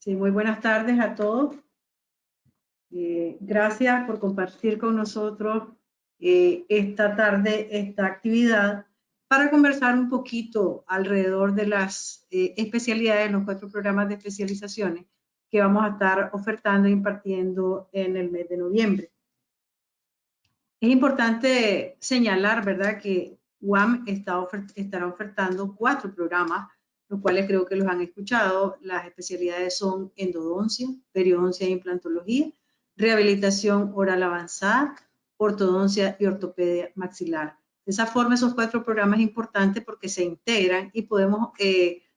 Sí, muy buenas tardes a todos. Gracias por compartir con nosotros esta tarde esta actividad para conversar un poquito alrededor de las especialidades, los 4 programas de especializaciones que vamos a estar ofertando e impartiendo en el mes de noviembre. Es importante señalar, ¿verdad?, que UAM estará ofertando 4 programas, los cuales creo que los han escuchado. Las especialidades son endodoncia, periodoncia e implantología, rehabilitación oral avanzada, ortodoncia y ortopedia maxilar. De esa forma, esos 4 programas importantes porque se integran y podemos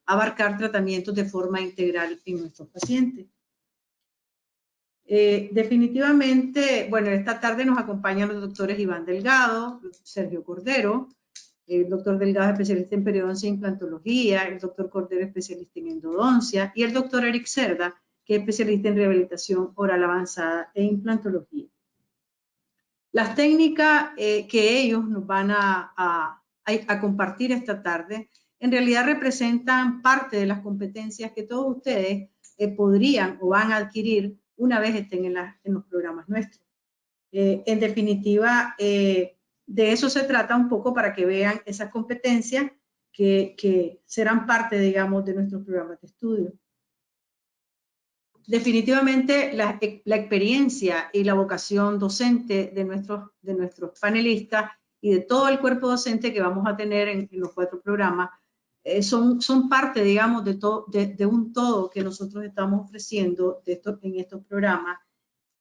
abarcar tratamientos de forma integral en nuestros pacientes. Definitivamente, bueno, esta tarde nos acompañan los doctores Iván Delgado, Sergio Cordero, el doctor Delgado especialista en periodoncia e implantología, el doctor Cordero especialista en endodoncia y el doctor Eric Cerda, que es especialista en rehabilitación oral avanzada e implantología. Las técnicas que ellos nos van a compartir esta tarde en realidad representan parte de las competencias que todos ustedes podrían o van a adquirir una vez estén en los programas nuestros. En definitiva, de eso se trata un poco para que vean esas competencias que serán parte, digamos, de nuestros programas de estudio. Definitivamente la experiencia y la vocación docente de nuestros panelistas y de todo el cuerpo docente que vamos a tener en los 4 programas son parte, digamos, de un todo que nosotros estamos ofreciendo en estos programas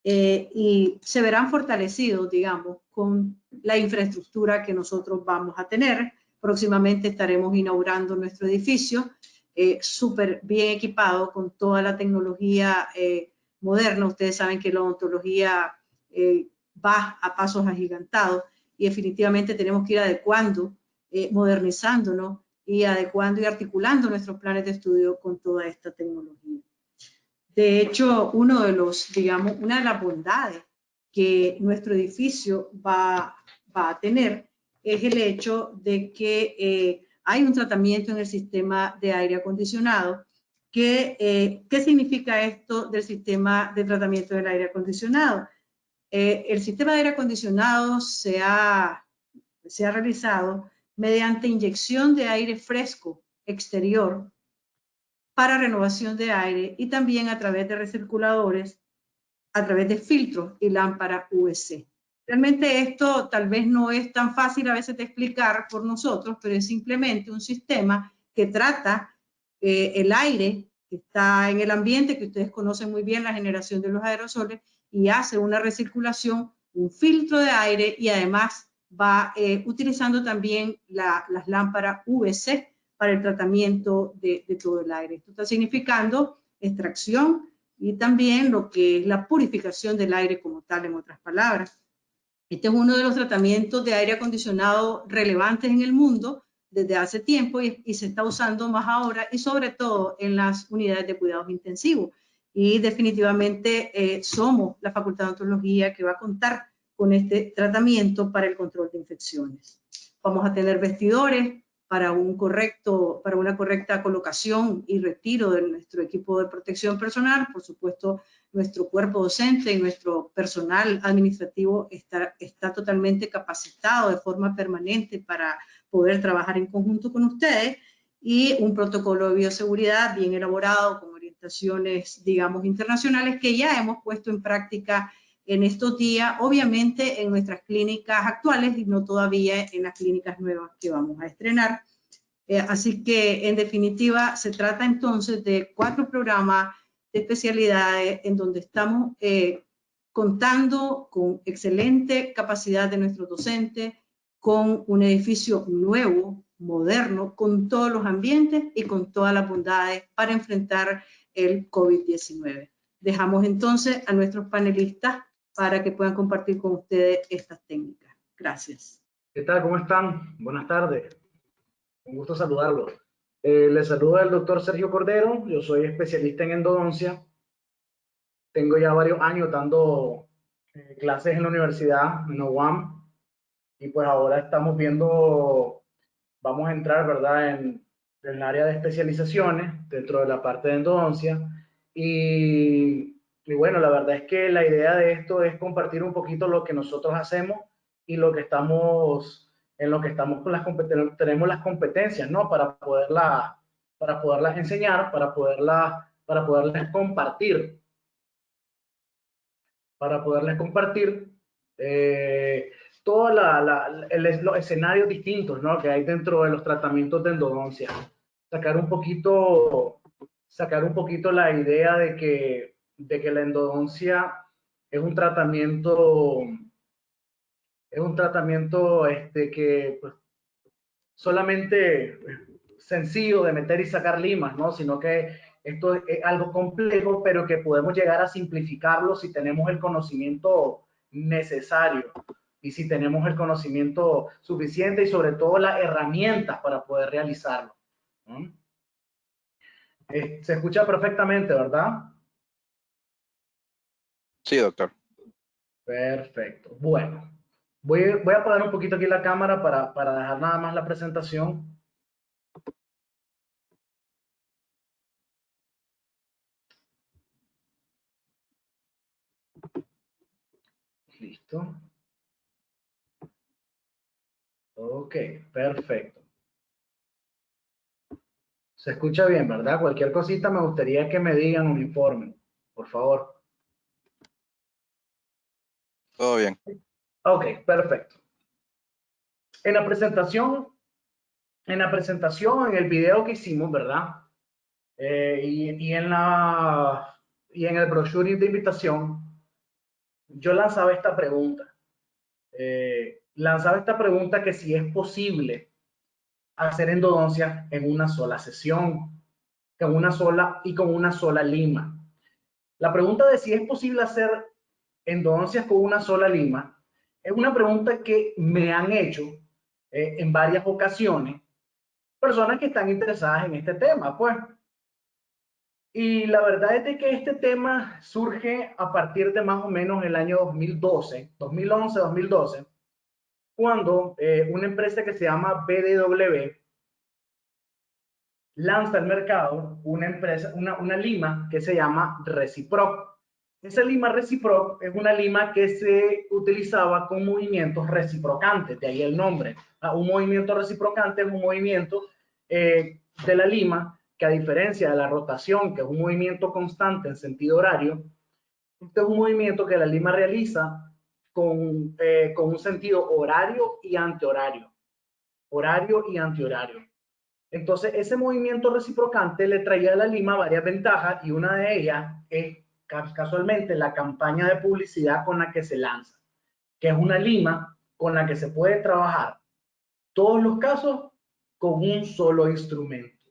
y se verán fortalecidos, digamos, con la infraestructura que nosotros vamos a tener. Próximamente estaremos inaugurando nuestro edificio, súper bien equipado con toda la tecnología moderna. Ustedes saben que la odontología va a pasos agigantados y definitivamente tenemos que ir adecuando, modernizándonos y adecuando y articulando nuestros planes de estudio con toda esta tecnología. De hecho, una de las bondades que nuestro edificio va a tener es el hecho de que hay un tratamiento en el sistema de aire acondicionado. ¿Qué significa esto del sistema de tratamiento del aire acondicionado? El sistema de aire acondicionado se ha realizado mediante inyección de aire fresco exterior para renovación de aire y también a través de recirculadores, a través de filtros y lámparas UVC. Realmente esto tal vez no es tan fácil a veces de explicar por nosotros, pero es simplemente un sistema que trata el aire que está en el ambiente, que ustedes conocen muy bien, la generación de los aerosoles, y hace una recirculación, un filtro de aire y además va utilizando también las lámparas UVC para el tratamiento de todo el aire. Esto está significando extracción y también lo que es la purificación del aire como tal, en otras palabras. Este es uno de los tratamientos de aire acondicionado relevantes en el mundo desde hace tiempo y se está usando más ahora y sobre todo en las unidades de cuidados intensivos. Y definitivamente somos la Facultad de Odontología que va a contar con este tratamiento para el control de infecciones. Vamos a tener vestidores para una correcta colocación y retiro de nuestro equipo de protección personal. Por supuesto, nuestro cuerpo docente y nuestro personal administrativo está totalmente capacitado de forma permanente para poder trabajar en conjunto con ustedes, y un protocolo de bioseguridad bien elaborado con orientaciones, digamos, internacionales que ya hemos puesto en práctica en estos días, obviamente en nuestras clínicas actuales y no todavía en las clínicas nuevas que vamos a estrenar. Así que, en definitiva, se trata entonces de 4 programas de especialidades en donde estamos contando con excelente capacidad de nuestros docentes, con un edificio nuevo, moderno, con todos los ambientes y con todas las bondades para enfrentar el COVID-19. Dejamos entonces a nuestros panelistas para que puedan compartir con ustedes estas técnicas. Gracias. ¿Qué tal? ¿Cómo están? Buenas tardes. Un gusto saludarlos. Les saluda el doctor Sergio Cordero. Yo soy especialista en endodoncia. Tengo ya varios años dando clases en la universidad, en UAM. Y pues ahora estamos viendo, vamos a entrar, ¿verdad?, en el área de especializaciones dentro de la parte de endodoncia. Y bueno, la verdad es que la idea de esto es compartir un poquito lo que nosotros hacemos y lo que estamos, en lo que estamos con las competencias, tenemos las competencias, ¿no? Para poderlas enseñar, para poderlas compartir, todos los escenarios distintos, ¿no? Que hay dentro de los tratamientos de endodoncia. Sacar un poquito la idea de que la endodoncia es un tratamiento, que pues, solamente sencillo de meter y sacar limas, ¿no? Sino que esto es algo complejo, pero que podemos llegar a simplificarlo si tenemos el conocimiento necesario y si tenemos el conocimiento suficiente y sobre todo las herramientas para poder realizarlo, ¿no? Se escucha perfectamente, ¿verdad? Sí, doctor. Perfecto. Bueno, voy a apagar un poquito aquí la cámara para dejar nada más la presentación. Listo. Ok, perfecto. Se escucha bien, ¿verdad? Cualquier cosita me gustaría que me digan un informe, por favor. Todo bien. Ok, perfecto. En la presentación, en el video que hicimos, ¿verdad? Y en el brochure de invitación, yo lanzaba esta pregunta. Que si es posible hacer endodoncia en una sola sesión, con una sola lima. La pregunta de si es posible hacer endodoncias con una sola lima es una pregunta que me han hecho en varias ocasiones personas que están interesadas en este tema, pues. Y la verdad es de que este tema surge a partir de más o menos el año 2011, cuando una empresa que se llama BDW lanza al mercado una lima que se llama Reciproc. Esa lima Reciproc es una lima que se utilizaba con movimientos reciprocantes, de ahí el nombre. Un movimiento reciprocante es un movimiento de la lima que, a diferencia de la rotación, que es un movimiento constante en sentido horario, este es un movimiento que la lima realiza con un sentido horario y antihorario. Entonces, ese movimiento reciprocante le traía a la lima varias ventajas y una de ellas es casualmente la campaña de publicidad con la que se lanza, que es una lima con la que se puede trabajar todos los casos con un solo instrumento.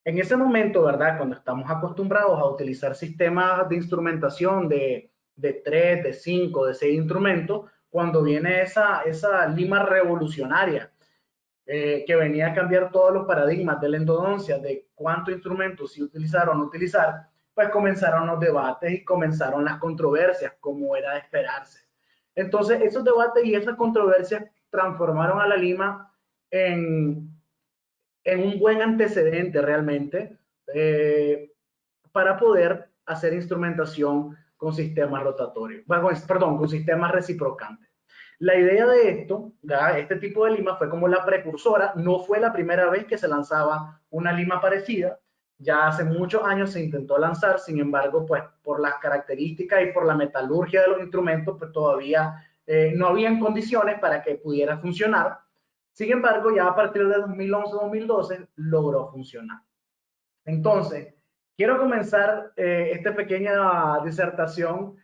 En ese momento, ¿verdad? Cuando estamos acostumbrados a utilizar sistemas de instrumentación de 3, de 5, de 6 instrumentos, cuando viene esa lima revolucionaria, que venía a cambiar todos los paradigmas de la endodoncia, de cuántos instrumentos sí utilizar o no utilizar, pues comenzaron los debates y comenzaron las controversias, como era de esperarse. Entonces, esos debates y esas controversias transformaron a la lima en un buen antecedente realmente para poder hacer instrumentación con sistemas rotatorios, perdón, con sistemas reciprocantes. La idea de esto, este tipo de lima, fue como la precursora. No fue la primera vez que se lanzaba una lima parecida. Ya hace muchos años se intentó lanzar, sin embargo, pues por las características y por la metalurgia de los instrumentos, pues todavía no habían condiciones para que pudiera funcionar. Sin embargo, ya a partir de 2011-2012 logró funcionar. Entonces, quiero comenzar esta pequeña disertación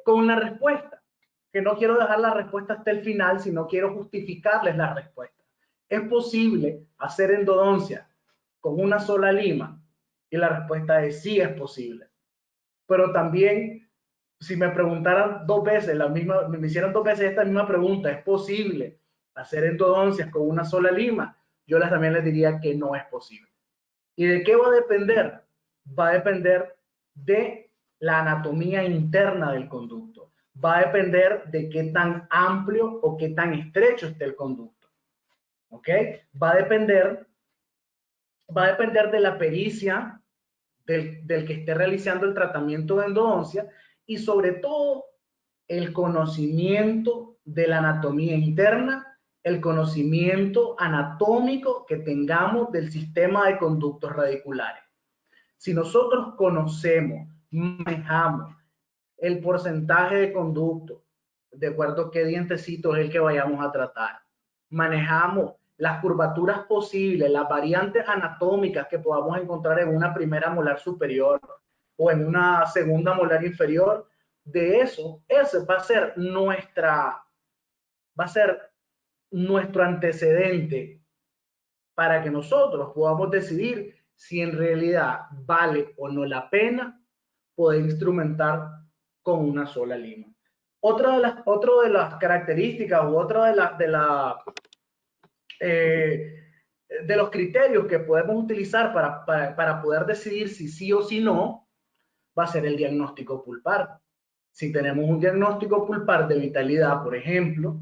con una respuesta, que no quiero dejar la respuesta hasta el final, sino quiero justificarles la respuesta. ¿Es posible hacer endodoncia con una sola lima? Y la respuesta es sí, es posible. Pero también, si me preguntaran dos veces, me hicieran dos veces esta misma pregunta, ¿es posible hacer endodoncias con una sola lima? Yo también les diría que no es posible. ¿Y de qué va a depender? Va a depender de la anatomía interna del conducto. Va a depender de qué tan amplio o qué tan estrecho esté el conducto. ¿Ok? Va a depender de la pericia del que esté realizando el tratamiento de endodoncia y sobre todo el conocimiento de la anatomía interna, el conocimiento anatómico que tengamos del sistema de conductos radiculares. Si nosotros conocemos, manejamos el porcentaje de conducto, de acuerdo a qué dientecito es el que vayamos a tratar, manejamos las curvaturas posibles, las variantes anatómicas que podamos encontrar en una primera molar superior o en una segunda molar inferior, de eso, ese va a ser nuestro antecedente para que nosotros podamos decidir si en realidad vale o no la pena poder instrumentar con una sola lima. Otra de las características u otra de los criterios que podemos utilizar para poder decidir si sí o si no, va a ser el diagnóstico pulpar. Si tenemos un diagnóstico pulpar de vitalidad, por ejemplo,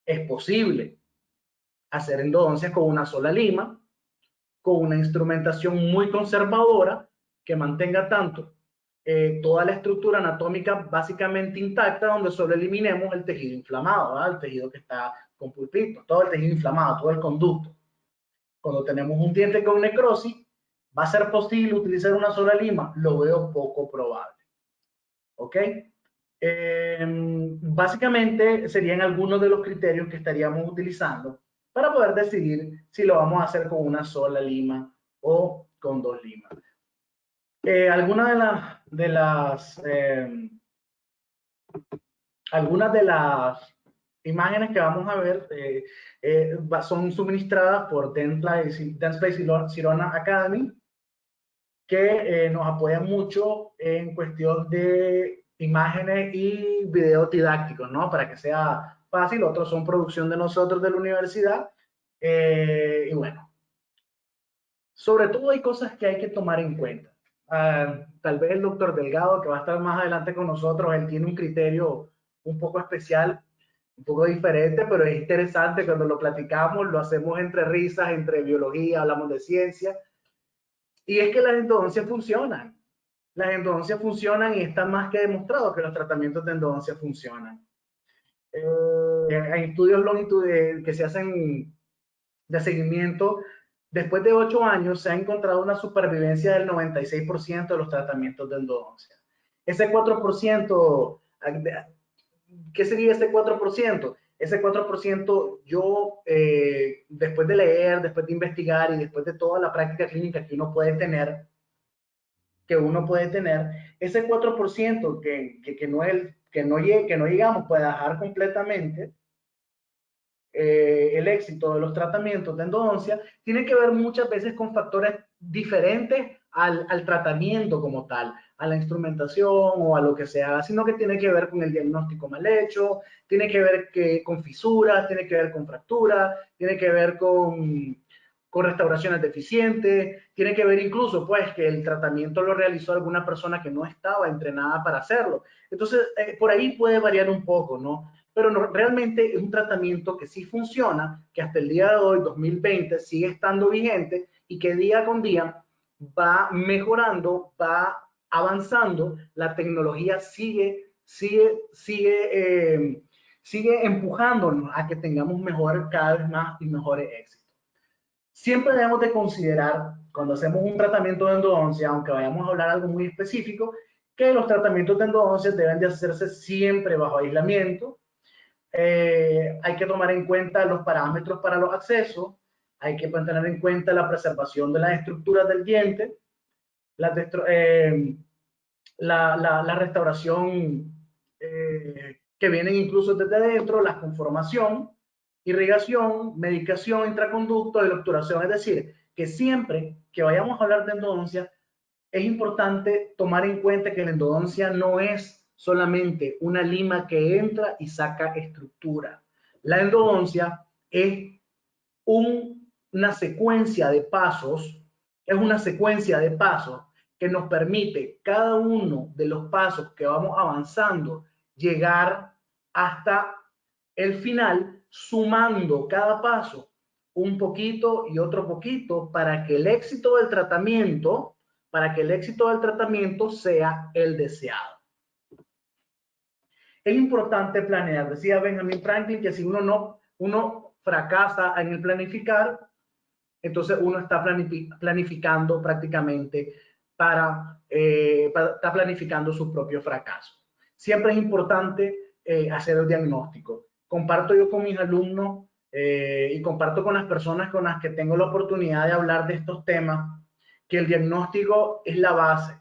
es posible hacer endodoncias con una sola lima, con una instrumentación muy conservadora que mantenga tanto toda la estructura anatómica básicamente intacta, donde solo eliminemos el tejido inflamado, ¿verdad? El tejido que está con pulpito, todo el tejido inflamado, todo el conducto. Cuando tenemos un diente con necrosis, ¿va a ser posible utilizar una sola lima? Lo veo poco probable. ¿Ok? Básicamente serían algunos de los criterios que estaríamos utilizando para poder decidir si lo vamos a hacer con una sola lima o con dos limas. Algunas de las imágenes que vamos a ver son suministradas por Dentsply Sirona Academy, que nos apoyan mucho en cuestión de imágenes y videos didácticos, ¿no? Para que sea fácil. Otros son producción de nosotros de la universidad. Y bueno, sobre todo hay cosas que hay que tomar en cuenta. Tal vez el doctor Delgado, que va a estar más adelante con nosotros, él tiene un criterio un poco especial, un poco diferente, pero es interesante cuando lo platicamos, lo hacemos entre risas, entre biología, hablamos de ciencia. Y es que las endodoncias funcionan. Las endodoncias funcionan y está más que demostrado que los tratamientos de endodoncia funcionan. Hay estudios longitudinales que se hacen de seguimiento. Después de 8 años se ha encontrado una supervivencia del 96% de los tratamientos de endodoncia. Ese 4%, ¿qué sería ese 4%? Ese 4% yo, después de leer, después de investigar y después de toda la práctica clínica que uno puede tener, ese 4% que no llegamos puede dejar completamente el éxito de los tratamientos de endodoncia, tiene que ver muchas veces con factores diferentes al tratamiento como tal, a la instrumentación o a lo que se haga, sino que tiene que ver con el diagnóstico mal hecho, tiene que ver con fisuras, tiene que ver con fracturas, tiene que ver con restauraciones deficientes, tiene que ver incluso pues que el tratamiento lo realizó alguna persona que no estaba entrenada para hacerlo. Entonces, por ahí puede variar un poco, ¿no? Pero no, realmente es un tratamiento que sí funciona, que hasta el día de hoy, 2020, sigue estando vigente y que día con día va mejorando, va avanzando, la tecnología sigue empujándonos a que tengamos cada vez más y mejores éxitos. Siempre debemos de considerar, cuando hacemos un tratamiento de endodoncia, aunque vayamos a hablar algo muy específico, que los tratamientos de endodoncia deben de hacerse siempre bajo aislamiento. Hay que tomar en cuenta los parámetros para los accesos, hay que tener en cuenta la preservación de las estructuras del diente, la restauración que vienen incluso desde adentro, la conformación, irrigación, medicación, intraconducto y obturación. Es decir, que siempre que vayamos a hablar de endodoncia, es importante tomar en cuenta que la endodoncia no es solamente una lima que entra y saca estructura. La endodoncia es una secuencia de pasos, que nos permite cada uno de los pasos que vamos avanzando llegar hasta el final, sumando cada paso un poquito y otro poquito para que el éxito del tratamiento para que el éxito del tratamiento sea el deseado. Es importante planear. Decía Benjamin Franklin que si uno fracasa en el planificar, entonces uno está planificando prácticamente está planificando su propio fracaso. Siempre es importante hacer el diagnóstico. Comparto yo con mis alumnos y comparto con las personas con las que tengo la oportunidad de hablar de estos temas, que el diagnóstico es la base,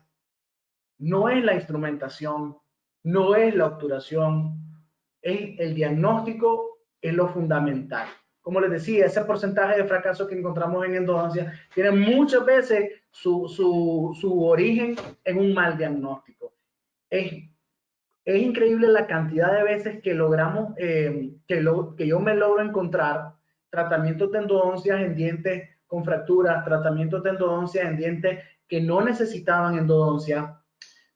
no es la instrumentación, no es la obturación, el diagnóstico es lo fundamental. Como les decía, ese porcentaje de fracaso que encontramos en endodoncia tiene muchas veces su origen en un mal diagnóstico. Es increíble la cantidad de veces que logramos, que yo me logro encontrar tratamientos de endodoncias en dientes con fracturas, tratamientos de endodoncias en dientes que no necesitaban endodoncia,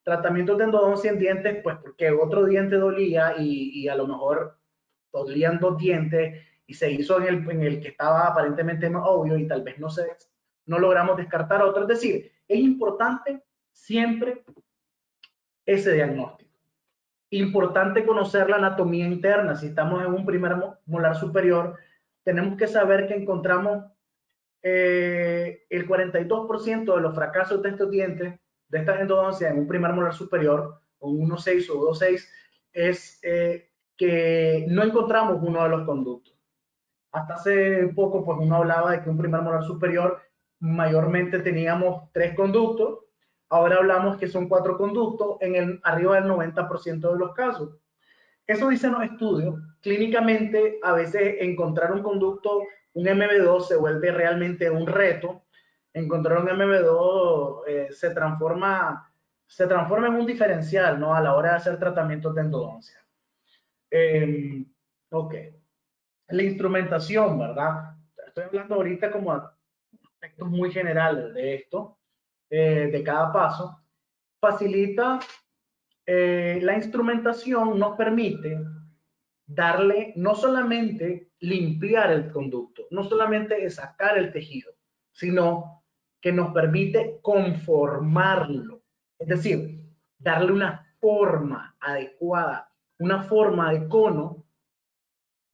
tratamientos de endodoncia en dientes, pues porque otro diente dolía y a lo mejor dolían dos dientes y se hizo en el que estaba aparentemente más obvio y tal vez no logramos descartar otro. Es decir, es importante siempre ese diagnóstico. Importante conocer la anatomía interna. Si estamos en un primer molar superior, tenemos que saber que encontramos el 42% de los fracasos de estos dientes, de estas endodoncias en un primer molar superior, o un 1.6 o 2.6, es que no encontramos uno de los conductos. Hasta hace poco, pues uno hablaba de que un primer molar superior mayormente teníamos 3 conductos. Ahora hablamos que son 4 conductos arriba del 90% de los casos. Eso dicen los estudios. Clínicamente, a veces encontrar un conducto, un MB2, se vuelve realmente un reto. Encontrar un MB2 se transforma en un diferencial, ¿no? A la hora de hacer tratamientos de endodoncia. Ok. La instrumentación, ¿verdad? Estoy hablando ahorita como aspectos muy generales de esto, de cada paso. Facilita, la instrumentación nos permite darle, no solamente limpiar el conducto, no solamente sacar el tejido, sino que nos permite conformarlo, es decir, darle una forma adecuada, una forma de cono,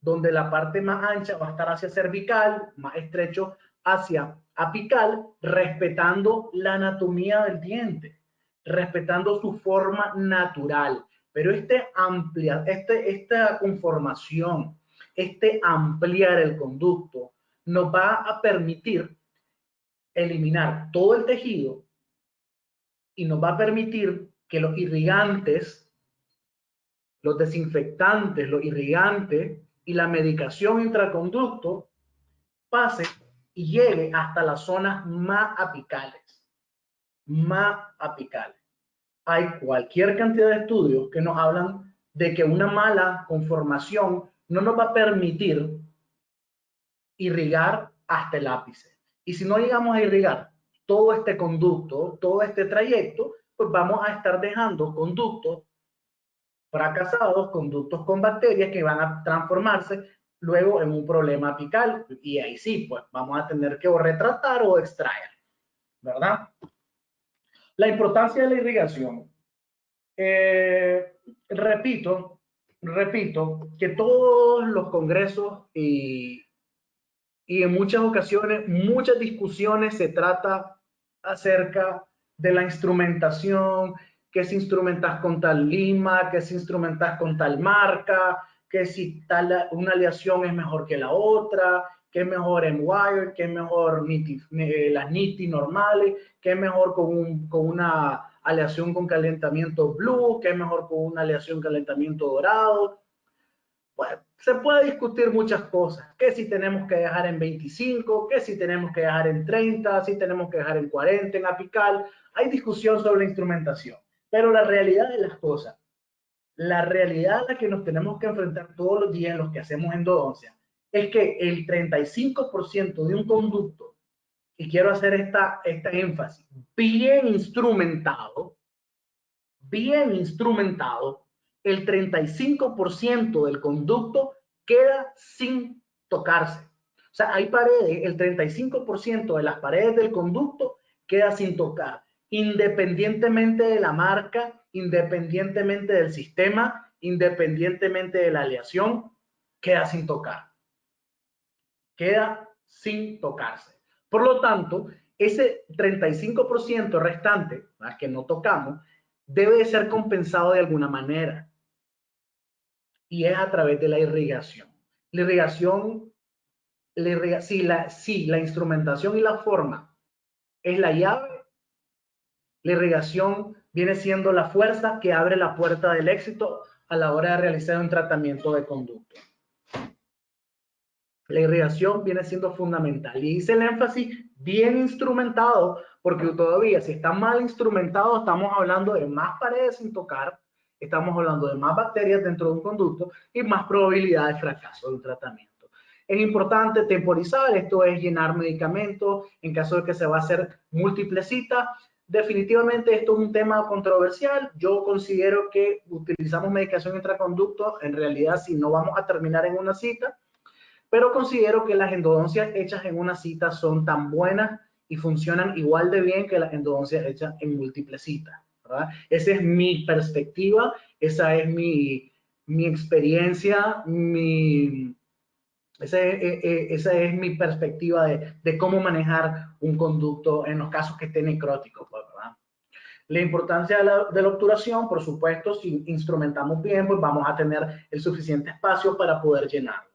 donde la parte más ancha va a estar hacia cervical, más estrecho hacia apical, respetando la anatomía del diente, respetando su forma natural. Pero esta conformación, ampliar el conducto, nos va a permitir eliminar todo el tejido y nos va a permitir que los irrigantes, los desinfectantes, los irrigantes y la medicación intraconducto pase y llegue hasta las zonas más apicales. Hay cualquier cantidad de estudios que nos hablan de que una mala conformación no nos va a permitir irrigar hasta el ápice. Y si no llegamos a irrigar todo este conducto, todo este trayecto, pues vamos a estar dejando conductos fracasados, conductos con bacterias que van a transformarse luego en un problema apical, y ahí sí, pues vamos a tener que o retratar o extraer, ¿verdad? La importancia de la irrigación. Repito que todos los congresos y en muchas ocasiones, muchas discusiones se trata acerca de la instrumentación, que si instrumentas con tal lima, que si instrumentas con tal marca, que si una aleación es mejor que la otra, que es mejor en wire, que es mejor las NITI normales, que es mejor con una aleación con calentamiento blue, que es mejor con una aleación calentamiento dorado. Bueno, se puede discutir muchas cosas, que si tenemos que dejar en 25, que si tenemos que dejar en 30, si tenemos que dejar en 40 en apical. Hay discusión sobre la instrumentación, pero la realidad de las cosas, la realidad a la que nos tenemos que enfrentar todos los días en los que hacemos endodoncia, es que el 35% de un conducto, y quiero hacer esta énfasis, bien instrumentado, el 35% del conducto queda sin tocarse. O sea, hay paredes, el 35% de las paredes del conducto queda sin tocar. independientemente de la marca, independientemente del sistema, independientemente de la aleación, queda sin tocar. Queda sin tocarse. Por lo tanto, ese 35% restante, que no tocamos, debe ser compensado de alguna manera. Y es a través de la irrigación. La irrigación, si la instrumentación y la forma es la llave, la irrigación viene siendo la fuerza que abre la puerta del éxito a la hora de realizar un tratamiento de conducto. La irrigación viene siendo fundamental. Y hice el énfasis bien instrumentado, porque todavía si está mal instrumentado, estamos hablando de más paredes sin tocar, estamos hablando de más bacterias dentro de un conducto y más probabilidad de fracaso del tratamiento. Es importante temporizar, esto es llenar medicamentos en caso de que se va a hacer múltiples citas. Definitivamente esto es un tema controversial. Yo considero que utilizamos medicación intraconducto, en realidad si no vamos a terminar en una cita, pero considero que las endodoncias hechas en una cita son tan buenas y funcionan igual de bien que las endodoncias hechas en múltiples citas, ¿verdad? Esa es mi perspectiva, esa es mi experiencia, esa es mi perspectiva de cómo manejar un conducto en los casos que esté necrótico, ¿verdad? La importancia de la obturación, por supuesto, si instrumentamos bien, pues vamos a tener el suficiente espacio para poder llenarlo.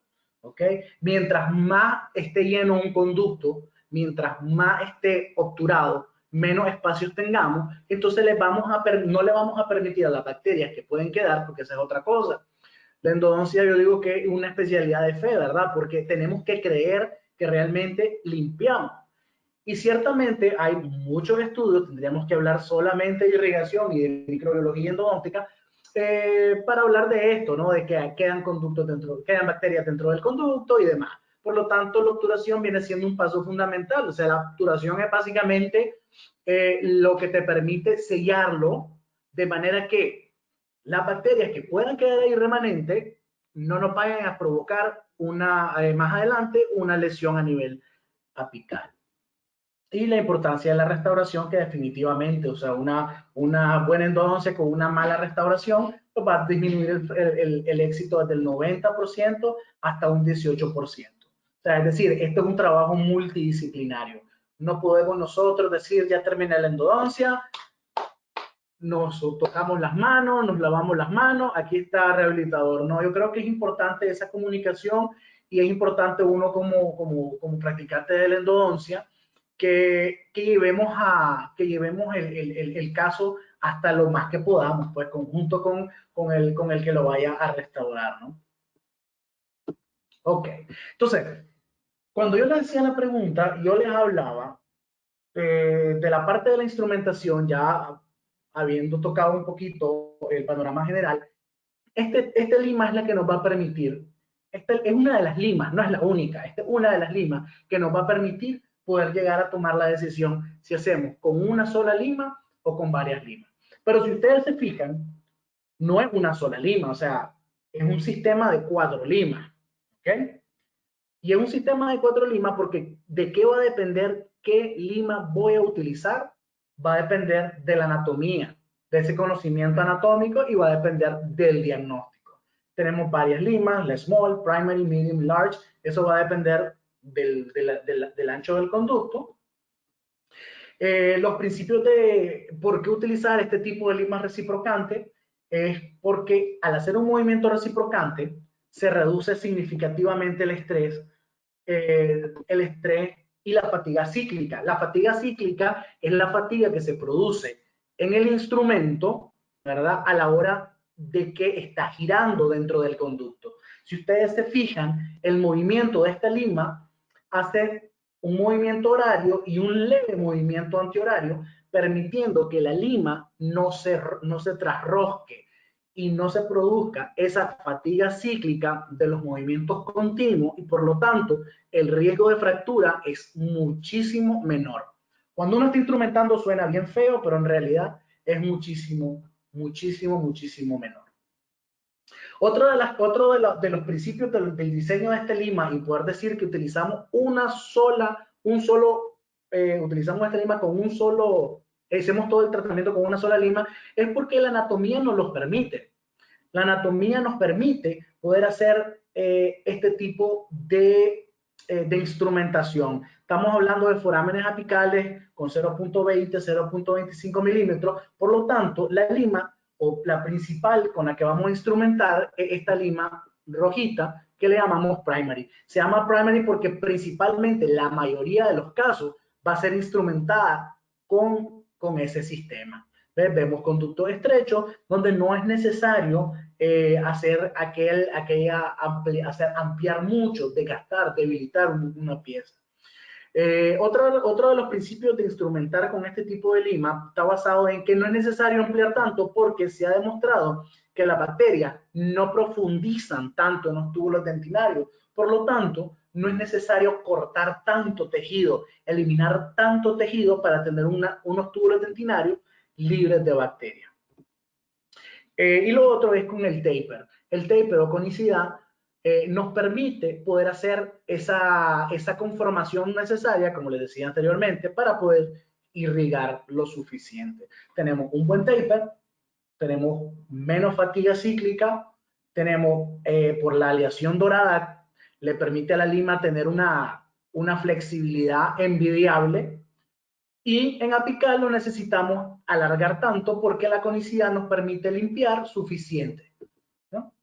¿Okay? Mientras más esté lleno un conducto, mientras más esté obturado, menos espacios tengamos, entonces no le vamos a permitir a las bacterias que pueden quedar, porque esa es otra cosa. La endodoncia yo digo que es una especialidad de fe, ¿verdad? Porque tenemos que creer que realmente limpiamos. Y ciertamente hay muchos estudios, tendríamos que hablar solamente de irrigación y de microbiología endodóntica, para hablar de esto, ¿no? De que quedan bacterias dentro del conducto y demás. Por lo tanto, la obturación viene siendo un paso fundamental. O sea, la obturación es básicamente lo que te permite sellarlo de manera que las bacterias que puedan quedar ahí remanentes no nos vayan a provocar más adelante una lesión a nivel apical. Y la importancia de la restauración, que definitivamente, o sea, una buena endodoncia con una mala restauración, pues va a disminuir el éxito desde el 90% hasta un 18%. O sea, es decir, esto es un trabajo multidisciplinario. No podemos nosotros decir, ya terminé la endodoncia, nos tocamos las manos, nos lavamos las manos, aquí está rehabilitador. No, yo creo que es importante esa comunicación y es importante uno como practicante de la endodoncia, que llevemos el caso hasta lo más que podamos, pues conjunto con el que lo vaya a restaurar, ¿no? Ok, entonces, cuando yo les hacía la pregunta, yo les hablaba de la parte de la instrumentación, ya habiendo tocado un poquito el panorama general. Esta lima es la que nos va a permitir, esta es una de las limas, no es la única, esta es una de las limas que nos va a permitir poder llegar a tomar la decisión si hacemos con una sola lima o con varias limas. Pero si ustedes se fijan, no es una sola lima, o sea, es un sistema de 4 limas, ¿ok? Y es un sistema de 4 limas porque ¿de qué va a depender qué lima voy a utilizar? Va a depender de la anatomía, de ese conocimiento anatómico, y va a depender del diagnóstico. Tenemos varias limas, la small, primary, medium, large. Eso va a depender del ancho del conducto. Los principios de por qué utilizar este tipo de limas reciprocantes es porque al hacer un movimiento reciprocante se reduce significativamente el estrés y la fatiga cíclica. La fatiga cíclica es la fatiga que se produce en el instrumento, ¿verdad? A la hora de que está girando dentro del conducto. Si ustedes se fijan, el movimiento de esta lima hace un movimiento horario y un leve movimiento antihorario, permitiendo que la lima no se trasrosque y no se produzca esa fatiga cíclica de los movimientos continuos, y por lo tanto el riesgo de fractura es muchísimo menor. Cuando uno está instrumentando suena bien feo, pero en realidad es muchísimo menor. Otro de los principios del diseño de este lima, y poder decir que utilizamos utilizamos esta lima con un solo hacemos todo el tratamiento con una sola lima, es porque la anatomía nos los permite. La anatomía nos permite poder hacer este tipo de instrumentación. Estamos hablando de forámenes apicales con 0.20, 0.25 milímetros. Por lo tanto, la lima o la principal con la que vamos a instrumentar es esta lima rojita que le llamamos primary. Se llama primary porque principalmente la mayoría de los casos va a ser instrumentada con ese sistema. Vemos conductos estrechos donde no es necesario hacer ampliar mucho, desgastar, debilitar una pieza. Otro de los principios de instrumentar con este tipo de lima está basado en que no es necesario ampliar tanto porque se ha demostrado que las bacterias no profundizan tanto en los túbulos dentinarios. Por lo tanto, no es necesario cortar tanto tejido, eliminar tanto tejido para tener unos túbulos dentinarios libres de bacterias. Y lo otro es con el taper. El taper o conicidad nos permite poder hacer esa conformación necesaria, como les decía anteriormente, para poder irrigar lo suficiente. Tenemos un buen taper, tenemos menos fatiga cíclica, tenemos por la aleación dorada, le permite a la lima tener una flexibilidad envidiable. Y en apical no necesitamos alargar tanto porque la conicidad nos permite limpiar suficiente, ¿no?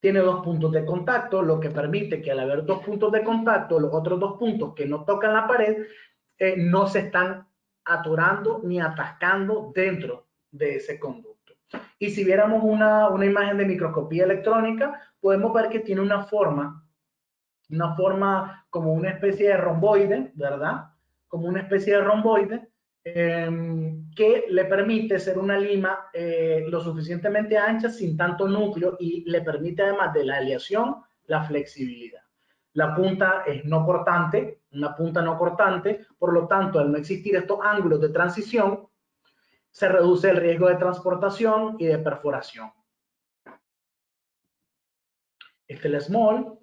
Tiene 2 puntos de contacto, lo que permite que al haber 2 puntos de contacto, los otros 2 puntos que no tocan la pared, no se están atorando ni atascando dentro de ese conducto. Y si viéramos una imagen de microscopía electrónica, podemos ver que tiene una forma como una especie de romboide, ¿verdad? Como una especie de romboide que le permite ser una lima lo suficientemente ancha sin tanto núcleo y le permite además de la aleación la flexibilidad. La punta es no cortante, una punta no cortante, por lo tanto al no existir estos ángulos de transición se reduce el riesgo de transportación y de perforación. Este es el small.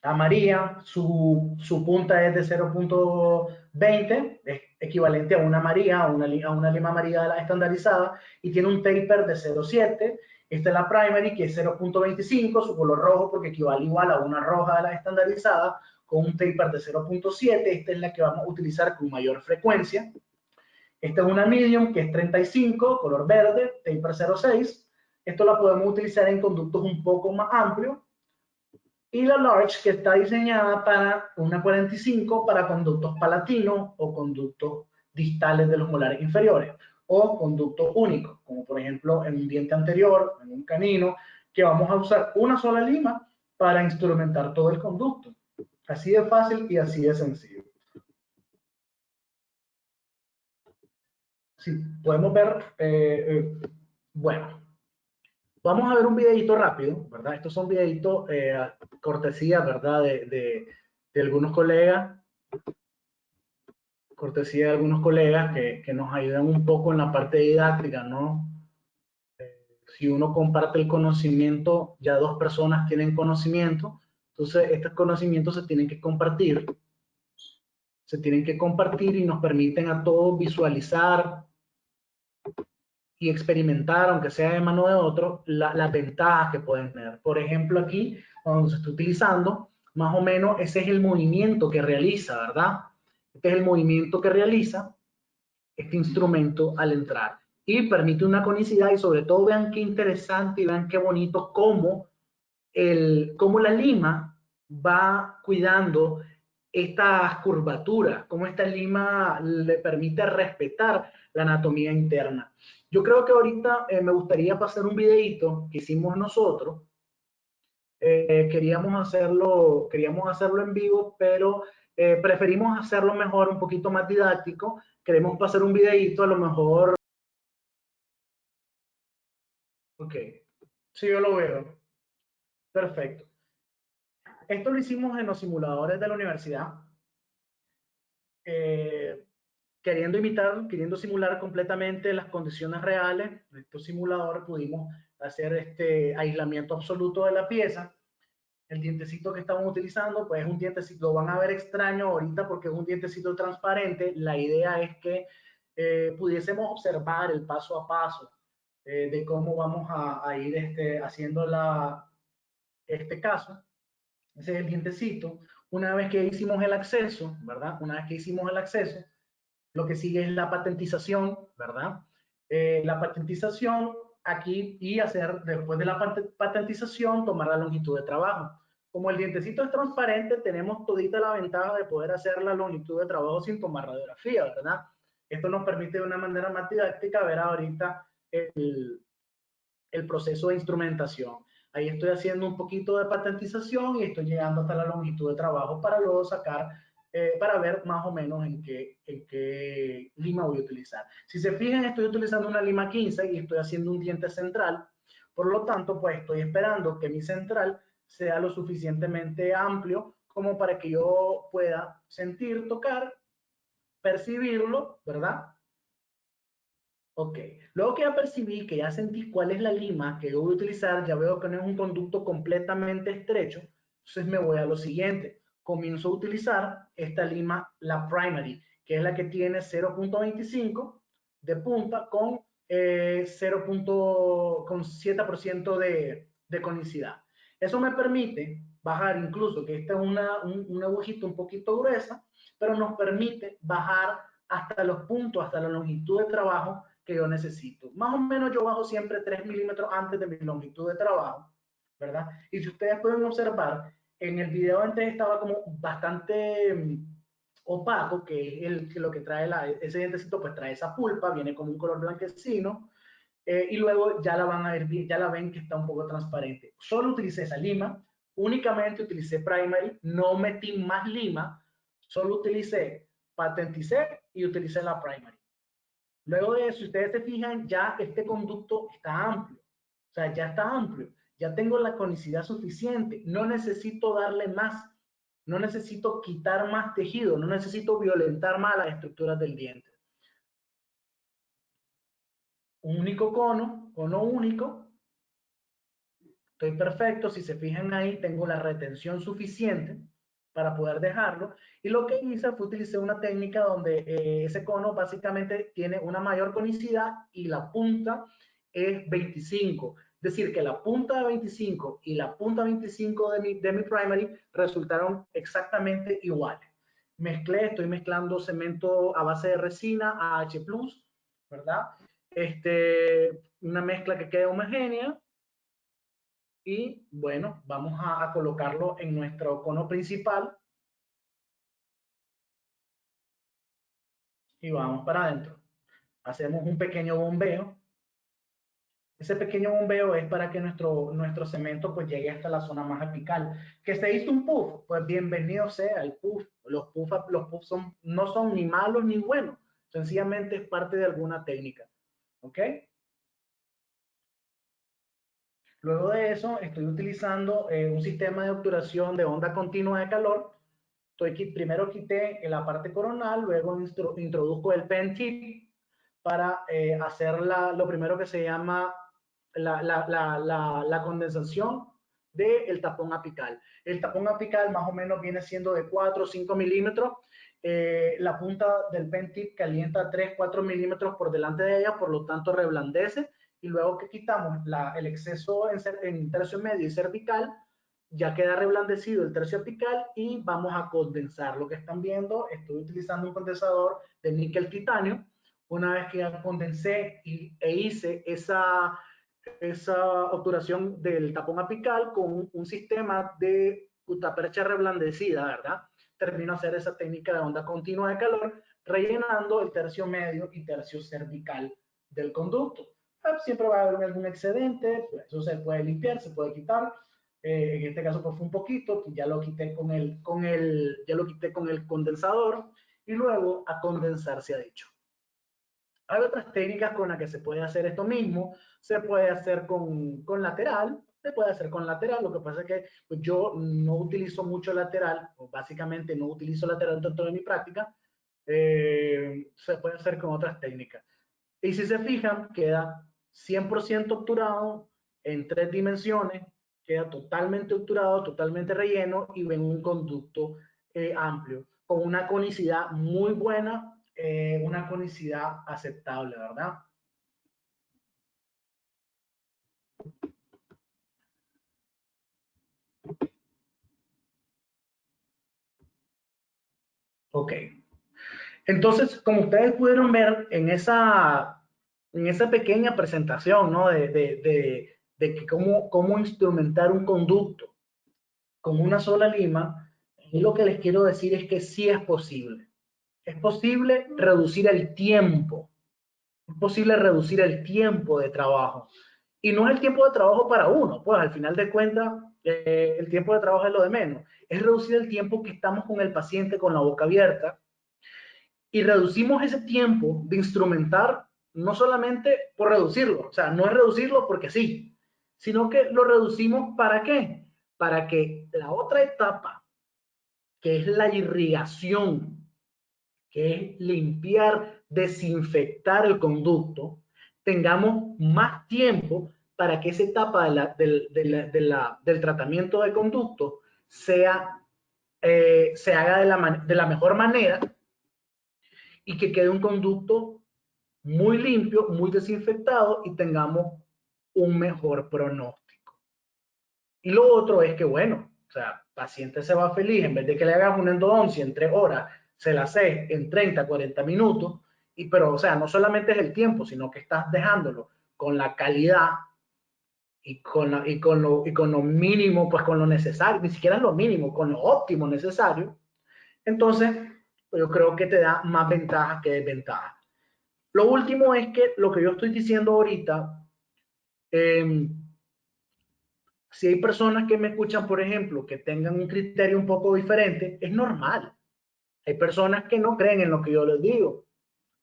A María, su punta es de 0.20, es equivalente a una María, a una lima María estandarizada, y tiene un taper de 0.7. Esta es la primary, que es 0.25, su color rojo porque equivale igual a una roja de la estandarizada, con un taper de 0.7. Esta es la que vamos a utilizar con mayor frecuencia. Esta es una medium, que es 35, color verde, taper 0.6. Esto la podemos utilizar en conductos un poco más amplios. Y la large, que está diseñada para una 45 para conductos palatinos o conductos distales de los molares inferiores, o conductos únicos, como por ejemplo en un diente anterior, en un canino, que vamos a usar una sola lima para instrumentar todo el conducto. Así de fácil y así de sencillo. Sí, podemos ver, bueno. Vamos a ver un videito rápido, ¿verdad? Estos son videitos cortesía, ¿verdad? De algunos colegas, cortesía de algunos colegas que nos ayudan un poco en la parte didáctica, ¿no? Si uno comparte el conocimiento, ya 2 personas tienen conocimiento, entonces estos conocimientos se tienen que compartir y nos permiten a todos visualizar y experimentar, aunque sea de mano de otro, las ventajas que pueden tener. Por ejemplo, aquí, cuando se está utilizando, más o menos ese es el movimiento que realiza, ¿verdad? Este es el movimiento que realiza este instrumento al entrar. Y permite una conicidad y sobre todo vean qué interesante y vean qué bonito cómo la lima va cuidando estas curvaturas, cómo esta lima le permite respetar la anatomía interna. Yo creo que ahorita me gustaría pasar un videito que hicimos nosotros. Queríamos hacerlo en vivo, pero preferimos hacerlo mejor, un poquito más didáctico. Queremos pasar un videito, a lo mejor. Ok, sí, yo lo veo. Perfecto. Esto lo hicimos en los simuladores de la universidad. Queriendo simular completamente las condiciones reales. En estos simuladores pudimos hacer este aislamiento absoluto de la pieza. El dientecito que estamos utilizando, pues es un dientecito, lo van a ver extraño ahorita porque es un dientecito transparente. La idea es que pudiésemos observar el paso a paso de cómo vamos a ir haciendo este caso. Ese es el dientecito. Una vez que hicimos el acceso, ¿verdad? Una vez que hicimos el acceso, lo que sigue es la patentización, ¿verdad? La patentización aquí y hacer, después de la patentización, tomar la longitud de trabajo. Como el dientecito es transparente, tenemos todita la ventaja de poder hacer la longitud de trabajo sin tomar radiografía, ¿verdad? Esto nos permite de una manera más didáctica ver ahorita el proceso de instrumentación. Ahí estoy haciendo un poquito de patentización y estoy llegando hasta la longitud de trabajo para luego sacar, para ver más o menos en qué lima voy a utilizar. Si se fijan, estoy utilizando una lima 15 y estoy haciendo un diente central. Por lo tanto, pues estoy esperando que mi central sea lo suficientemente amplio como para que yo pueda sentir, tocar, percibirlo, ¿verdad? Ok, luego que ya percibí, que ya sentí cuál es la lima que yo voy a utilizar, ya veo que no es un conducto completamente estrecho, entonces me voy a lo siguiente. Comienzo a utilizar esta lima, la primary, que es la que tiene 0.25 de punta con 7% de conicidad. Eso me permite bajar incluso, que esta es una agujita un poquito gruesa, pero nos permite bajar hasta los puntos, hasta la longitud de trabajo que yo necesito. Más o menos yo bajo siempre 3 milímetros antes de mi longitud de trabajo, ¿verdad? Y si ustedes pueden observar, en el video antes estaba como bastante opaco, que es lo que trae ese dientecito, pues trae esa pulpa, viene como un color blanquecino, y luego ya la van a ver, ya la ven que está un poco transparente. Solo utilicé esa lima, únicamente utilicé primary, no metí más lima, solo utilicé, patenticé y utilicé la primary. Luego de eso, si ustedes se fijan, ya este conducto está amplio. O sea, ya está amplio. Ya tengo la conicidad suficiente. No necesito darle más. No necesito quitar más tejido. No necesito violentar más las estructuras del diente. Único cono único. Estoy perfecto. Si se fijan ahí, tengo la retención suficiente para poder dejarlo. Y lo que hice fue utilizar una técnica donde ese cono básicamente tiene una mayor conicidad y la punta es 25. Es decir, que la punta de 25 y la punta 25 de mi primary resultaron exactamente iguales. Estoy mezclando cemento a base de resina AH+, ¿verdad? Una mezcla que quede homogénea. Y bueno, vamos a colocarlo en nuestro cono principal. Y vamos para adentro. Hacemos un pequeño bombeo. Ese pequeño bombeo es para que nuestro cemento pues llegue hasta la zona más apical. Que se hizo un puff, pues bienvenido sea el puff. Los puffs no son ni malos ni buenos. Sencillamente es parte de alguna técnica. ¿Ok? Luego de eso estoy utilizando un sistema de obturación de onda continua de calor. Primero quité la parte coronal, luego introduzco el pen tip para hacer lo primero que se llama la condensación del tapón apical. El tapón apical más o menos viene siendo de 4 o 5 milímetros. La punta del pen tip calienta 3 4 milímetros por delante de ella, por lo tanto reblandece. Y luego que quitamos el exceso en tercio medio y cervical, ya queda reblandecido el tercio apical y vamos a condensar. Lo que están viendo, estoy utilizando un condensador de níquel titanio. Una vez que ya condensé e hice esa obturación del tapón apical con un sistema de gutapercha reblandecida, ¿verdad? Termino de hacer esa técnica de onda continua de calor, rellenando el tercio medio y tercio cervical del conducto. Siempre va a haber algún excedente, pues eso se puede limpiar, se puede quitar. En este caso pues fue un poquito, ya lo quité con el condensador y luego a condensar se ha dicho. Hay otras técnicas con las que se puede hacer esto mismo. Se puede hacer con lateral, lo que pasa es que pues, yo no utilizo mucho lateral, o básicamente no utilizo lateral dentro de mi práctica. Se puede hacer con otras técnicas. Y si se fijan, queda 100% obturado en 3 dimensiones, queda totalmente obturado, totalmente relleno y ven un conducto amplio, con una conicidad muy buena, una conicidad aceptable, ¿verdad? Ok. Entonces, como ustedes pudieron ver en esa pequeña presentación, ¿no? De que cómo instrumentar un conducto con una sola lima, y lo que les quiero decir es que sí es posible. Es posible reducir el tiempo. Es posible reducir el tiempo de trabajo. Y no es el tiempo de trabajo para uno, pues al final de cuentas, el tiempo de trabajo es lo de menos. Es reducir el tiempo que estamos con el paciente con la boca abierta, y reducimos ese tiempo de instrumentar no solamente por reducirlo, o sea, no es reducirlo porque sí, sino que lo reducimos ¿para qué? Para que la otra etapa, que es la irrigación, que es limpiar, desinfectar el conducto, tengamos más tiempo para que esa etapa del tratamiento de conducto se haga de la mejor manera y que quede un conducto muy limpio, muy desinfectado y tengamos un mejor pronóstico. Y lo otro es que, bueno, o sea, el paciente se va feliz, en vez de que le hagas una endodoncia en 3 horas, se la haces en 30, 40 minutos, pero, o sea, no solamente es el tiempo, sino que estás dejándolo con la calidad y con lo mínimo, pues con lo necesario, ni siquiera es lo mínimo, con lo óptimo necesario. Entonces, pues yo creo que te da más ventajas que desventajas. Lo último es que lo que yo estoy diciendo ahorita, si hay personas que me escuchan, por ejemplo, que tengan un criterio un poco diferente, es normal. Hay personas que no creen en lo que yo les digo.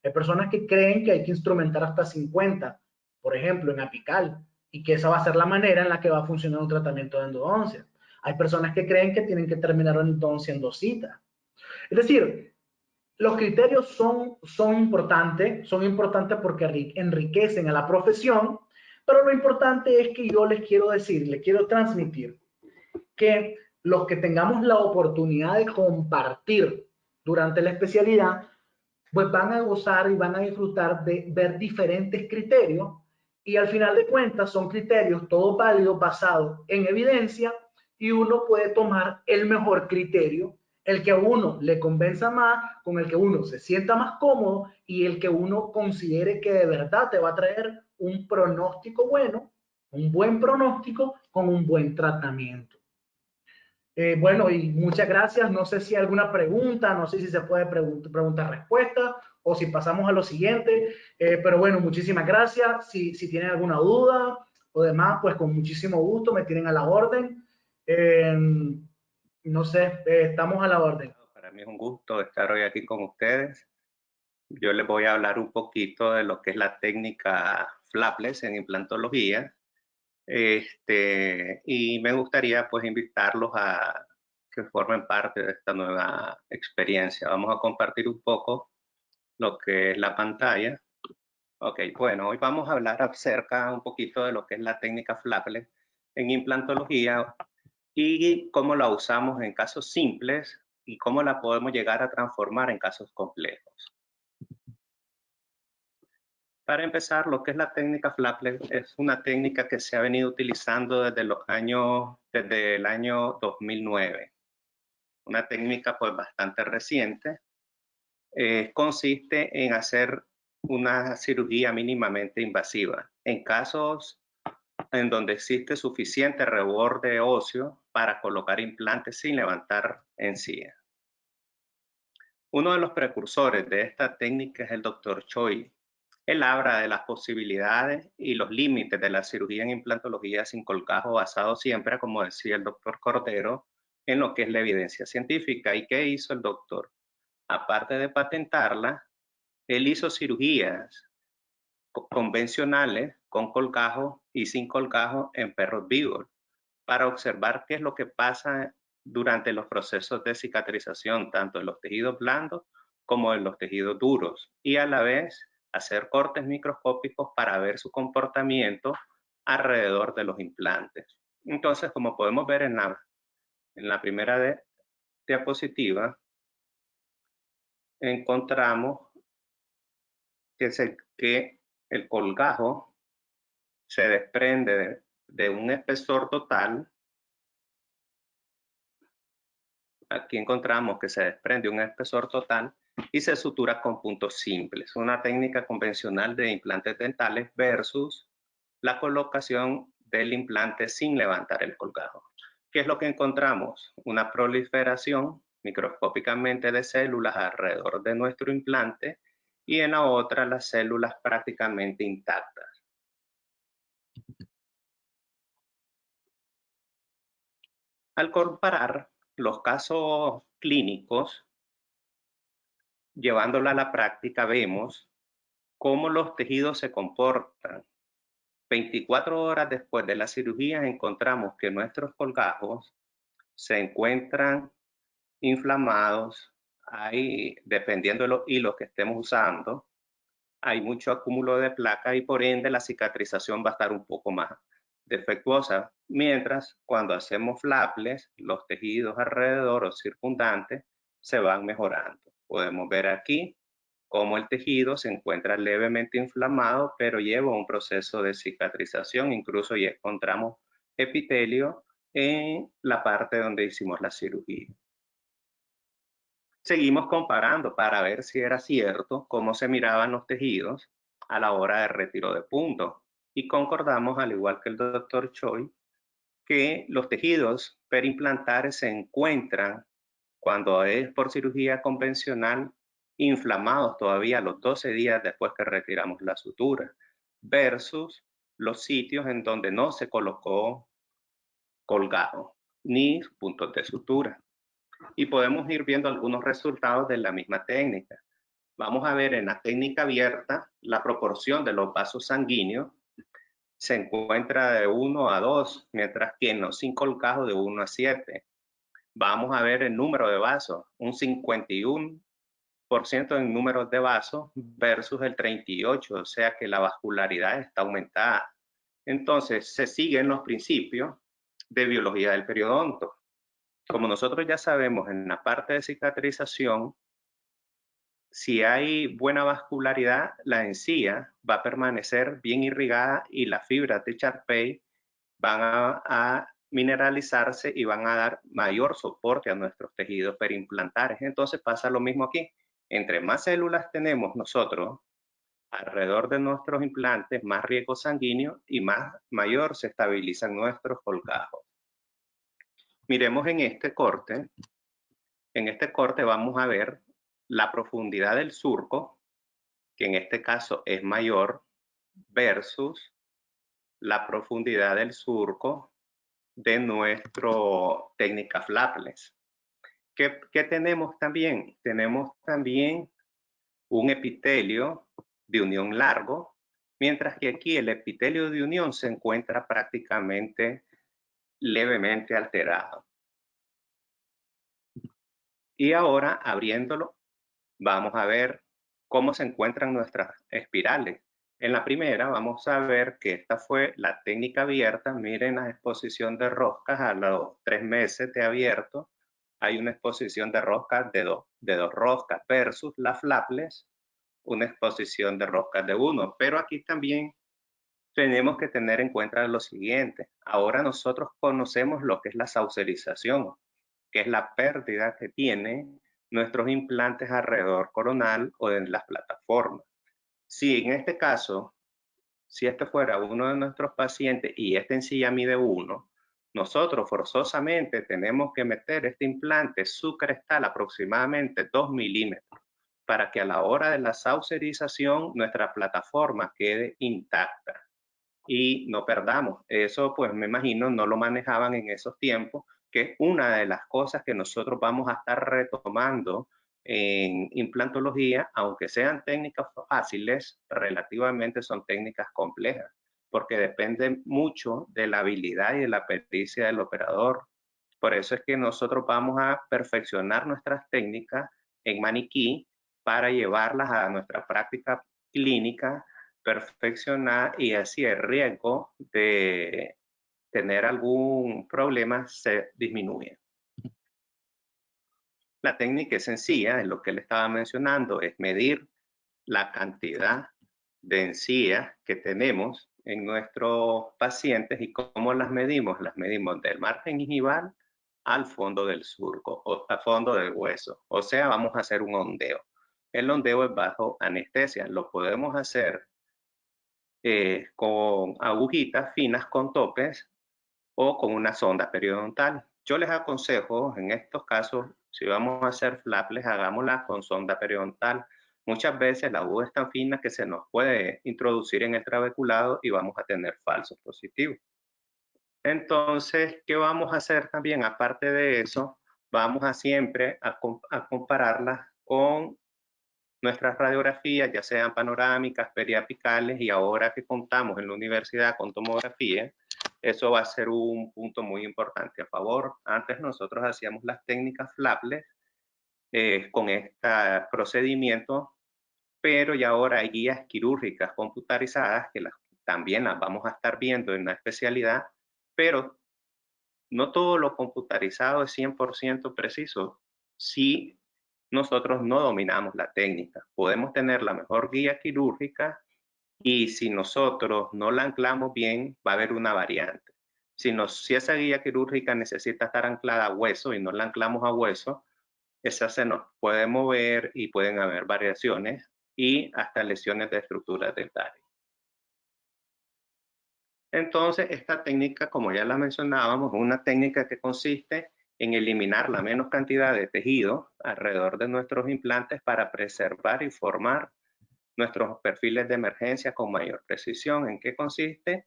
Hay personas que creen que hay que instrumentar hasta 50, por ejemplo, en apical, y que esa va a ser la manera en la que va a funcionar un tratamiento de endodoncia. Hay personas que creen que tienen que terminar una endodoncia en 2 citas. Es decir, los criterios son importantes porque enriquecen a la profesión, pero lo importante es que yo les quiero decir, les quiero transmitir que los que tengamos la oportunidad de compartir durante la especialidad, pues van a gozar y van a disfrutar de ver diferentes criterios, y al final de cuentas son criterios todos válidos basados en evidencia, y uno puede tomar el mejor criterio, el que a uno le convenza más, con el que uno se sienta más cómodo y el que uno considere que de verdad te va a traer un pronóstico bueno, un buen pronóstico con un buen tratamiento. Bueno, y muchas gracias. No sé si hay alguna pregunta, no sé si se puede preguntar-respuesta o si pasamos a lo siguiente. Pero bueno, muchísimas gracias. Si tienen alguna duda o demás, pues con muchísimo gusto me tienen a la orden. No sé, estamos a la orden. Para mí es un gusto estar hoy aquí con ustedes. Yo les voy a hablar un poquito de lo que es la técnica flapless en implantología. Y me gustaría pues invitarlos a que formen parte de esta nueva experiencia. Vamos a compartir un poco lo que es la pantalla. Ok, bueno, hoy vamos a hablar acerca un poquito de lo que es la técnica flapless en implantología y cómo la usamos en casos simples y cómo la podemos llegar a transformar en casos complejos. Para empezar, lo que es la técnica flapless es una técnica que se ha venido utilizando desde el año 2009. Una técnica pues bastante reciente. Consiste en hacer una cirugía mínimamente invasiva en casos en donde existe suficiente reborde óseo para colocar implantes sin levantar encía. Uno de los precursores de esta técnica es el Dr. Choi. Él habla de las posibilidades y los límites de la cirugía en implantología sin colgajo, basado siempre, como decía el doctor Cordero, en lo que es la evidencia científica. ¿Y qué hizo el doctor? Aparte de patentarla, él hizo cirugías convencionales con colgajo y sin colgajo en perros vivos para observar qué es lo que pasa durante los procesos de cicatrización, tanto en los tejidos blandos como en los tejidos duros, y a la vez hacer cortes microscópicos para ver su comportamiento alrededor de los implantes. Entonces, como podemos ver en la primera diapositiva, encontramos que el colgajo se desprende de un espesor total. Aquí encontramos que se desprende un espesor total y se sutura con puntos simples. Una técnica convencional de implantes dentales versus la colocación del implante sin levantar el colgajo. ¿Qué es lo que encontramos? Una proliferación microscópicamente de células alrededor de nuestro implante y en la otra las células prácticamente intactas. Al comparar los casos clínicos, llevándolo a la práctica, vemos cómo los tejidos se comportan. 24 horas después de la cirugía encontramos que nuestros colgajos se encuentran inflamados, dependiendo de los hilos que estemos usando, hay mucho acúmulo de placa y por ende la cicatrización va a estar un poco más defectuosa, mientras cuando hacemos flapless, los tejidos alrededor o circundantes se van mejorando. Podemos ver aquí cómo el tejido se encuentra levemente inflamado, pero lleva un proceso de cicatrización, incluso ya encontramos epitelio en la parte donde hicimos la cirugía. Seguimos comparando para ver si era cierto cómo se miraban los tejidos a la hora de retiro de puntos. Y concordamos, al igual que el doctor Choi, que los tejidos perimplantares se encuentran, cuando es por cirugía convencional, inflamados todavía los 12 días después que retiramos la sutura, versus los sitios en donde no se colocó colgado ni puntos de sutura. Y podemos ir viendo algunos resultados de la misma técnica. Vamos a ver en la técnica abierta la proporción de los vasos sanguíneos se encuentra de 1 a 2, mientras que en los sin colgajo de 1 a 7. Vamos a ver el número de vasos, un 51% en números de vasos versus el 38%, o sea que la vascularidad está aumentada. Entonces, se siguen los principios de biología del periodonto. Como nosotros ya sabemos en la parte de cicatrización, si hay buena vascularidad, la encía va a permanecer bien irrigada y las fibras de Charpey van a mineralizarse y van a dar mayor soporte a nuestros tejidos perimplantares. Entonces pasa lo mismo aquí. Entre más células tenemos nosotros alrededor de nuestros implantes, más riesgo sanguíneo y mayor se estabilizan nuestros colgajos. Miremos en este corte. En este corte vamos a ver la profundidad del surco, que en este caso es mayor, versus la profundidad del surco de nuestro técnica flapless. ¿Qué tenemos también? Tenemos también un epitelio de unión largo, mientras que aquí el epitelio de unión se encuentra prácticamente levemente alterado. Y ahora, abriéndolo, vamos a ver cómo se encuentran nuestras espirales. En la primera vamos a ver que esta fue la técnica abierta. Miren la exposición de roscas a los 3 meses de abierto. Hay una exposición de roscas de dos roscas versus la flapless, una exposición de roscas de 1. Pero aquí también tenemos que tener en cuenta lo siguiente. Ahora nosotros conocemos lo que es la saucerización, que es la pérdida que tienen nuestros implantes alrededor coronal o en las plataformas. Si en este caso, si este fuera uno de nuestros pacientes y esta encía mide 1, nosotros forzosamente tenemos que meter este implante subcrestal aproximadamente 2 milímetros para que a la hora de la saucerización nuestra plataforma quede intacta y no perdamos. Eso pues me imagino no lo manejaban en esos tiempos, que es una de las cosas que nosotros vamos a estar retomando en implantología, aunque sean técnicas fáciles, relativamente son técnicas complejas, porque depende mucho de la habilidad y de la pericia del operador. Por eso es que nosotros vamos a perfeccionar nuestras técnicas en maniquí para llevarlas a nuestra práctica clínica perfeccionar y así el riesgo de tener algún problema se disminuye. La técnica es sencilla, es lo que le estaba mencionando, es medir la cantidad de encías que tenemos en nuestros pacientes. ¿Y cómo las medimos? Las medimos del margen gingival al fondo del surco o al fondo del hueso. O sea, vamos a hacer un ondeo. El ondeo es bajo anestesia. Lo podemos hacer con agujitas finas con topes o con una sonda periodontal. Yo les aconsejo en estos casos, si vamos a hacer flapless, hagámosla con sonda periodontal. Muchas veces la aguja es tan fina que se nos puede introducir en el trabeculado y vamos a tener falsos positivos. Entonces, ¿qué vamos a hacer también? Aparte de eso, vamos a siempre a compararla con nuestras radiografías, ya sean panorámicas, periapicales, y ahora que contamos en la universidad con tomografía, eso va a ser un punto muy importante a favor. Antes nosotros hacíamos las técnicas flapless con este procedimiento, pero ya ahora hay guías quirúrgicas computarizadas que también las vamos a estar viendo en la especialidad, pero no todo lo computarizado es 100% preciso. Si nosotros no dominamos la técnica, podemos tener la mejor guía quirúrgica y si nosotros no la anclamos bien, va a haber una variante. Si esa guía quirúrgica necesita estar anclada a hueso y no la anclamos a hueso, esa se nos puede mover y pueden haber variaciones y hasta lesiones de estructuras dentales. Entonces, esta técnica, como ya la mencionábamos, es una técnica que consiste en eliminar la menos cantidad de tejido alrededor de nuestros implantes para preservar y formar nuestros perfiles de emergencia con mayor precisión. ¿En qué consiste?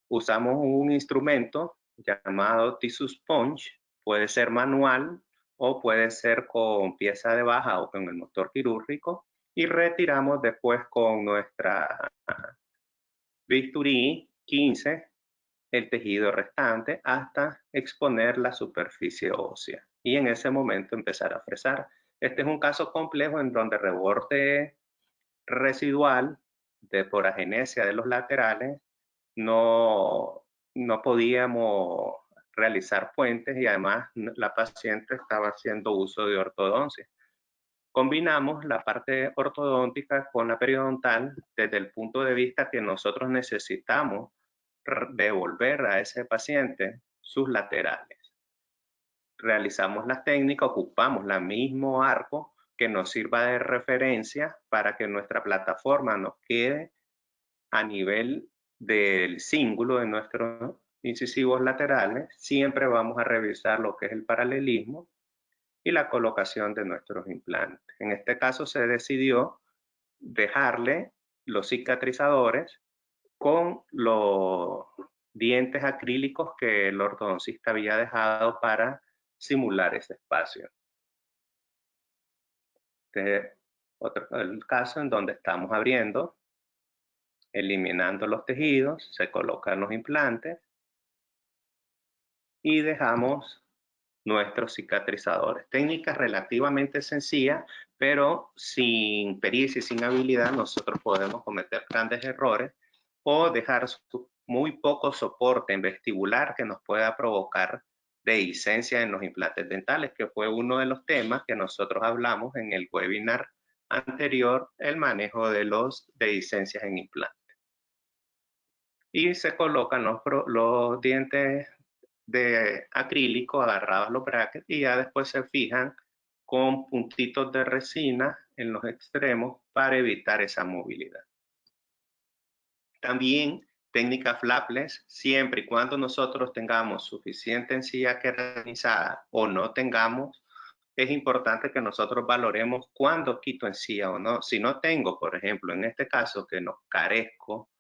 Usamos un instrumento llamado Tissue Sponge, puede ser manual o puede ser con pieza de baja o con el motor quirúrgico, y retiramos después con nuestra bisturí 15 el tejido restante hasta exponer la superficie ósea y en ese momento empezar a fresar. Este es un caso complejo en donde reborde residual de poragenesia de los laterales no podíamos realizar puentes y además la paciente estaba haciendo uso de ortodoncia. Combinamos la parte ortodóntica con la periodontal desde el punto de vista que nosotros necesitamos devolver a ese paciente sus laterales. Realizamos la técnica, ocupamos el mismo arco que nos sirva de referencia para que nuestra plataforma nos quede a nivel del cíngulo de nuestros incisivos laterales. Siempre vamos a revisar lo que es el paralelismo y la colocación de nuestros implantes. En este caso se decidió dejarle los cicatrizadores con los dientes acrílicos que el ortodoncista había dejado para simular ese espacio. Este es el caso en donde estamos abriendo, eliminando los tejidos, se colocan los implantes y dejamos nuestros cicatrizadores. Técnicas relativamente sencillas, pero sin pericia y sin habilidad nosotros podemos cometer grandes errores o dejar muy poco soporte en vestibular que nos pueda provocar dehiscencia en los implantes dentales, que fue uno de los temas que nosotros hablamos en el webinar anterior, el manejo de los dehiscencias en implantes. Y se colocan los dientes de acrílico agarrados a los brackets y ya después se fijan con puntitos de resina en los extremos para evitar esa movilidad. También técnica flapless, siempre y cuando nosotros tengamos suficiente encía queratinizada o no tengamos, es importante que nosotros valoremos cuándo quito encía o no. Si no tengo, por ejemplo, en este caso que no carezco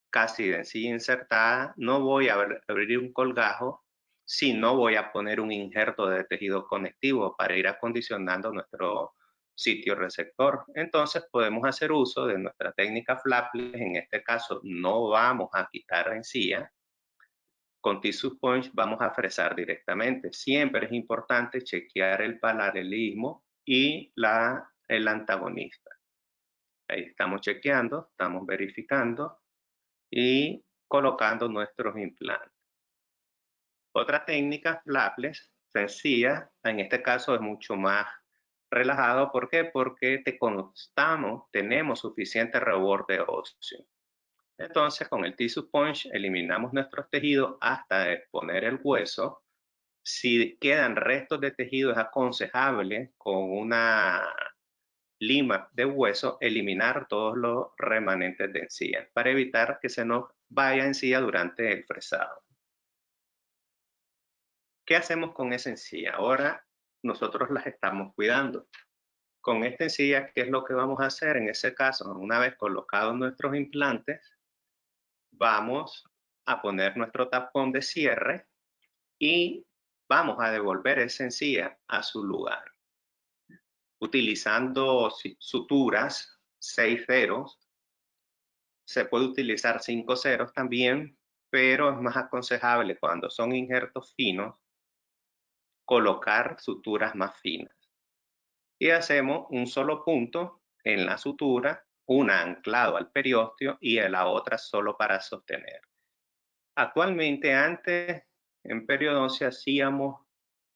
casi de encía insertada, no voy a abrir un colgajo, sino voy a poner un injerto de tejido conectivo para ir acondicionando nuestro sitio receptor. Entonces podemos hacer uso de nuestra técnica flapless. En este caso no vamos a quitar encía. Con Tissue Sponge vamos a fresar directamente. Siempre es importante chequear el paralelismo y el antagonista. Ahí estamos chequeando, estamos verificando y colocando nuestros implantes. Otra técnica, flapless, sencilla, en este caso es mucho más relajado. ¿Por qué? Porque tenemos suficiente reborde óseo. Entonces, con el tissue punch eliminamos nuestros tejidos hasta exponer el hueso. Si quedan restos de tejido, es aconsejable con una lima de hueso eliminar todos los remanentes de encía para evitar que se nos vaya encía durante el fresado. ¿Qué hacemos con esa encía? Ahora nosotros las estamos cuidando. Con esta encía, ¿qué es lo que vamos a hacer? En ese caso, una vez colocados nuestros implantes, vamos a poner nuestro tapón de cierre y vamos a devolver esa encía a su lugar. Utilizando suturas 6 ceros, se puede utilizar 5 ceros también, pero es más aconsejable cuando son injertos finos colocar suturas más finas. Y hacemos un solo punto en la sutura, una anclado al periósteo y la otra solo para sostener. Actualmente, antes en periodoncia hacíamos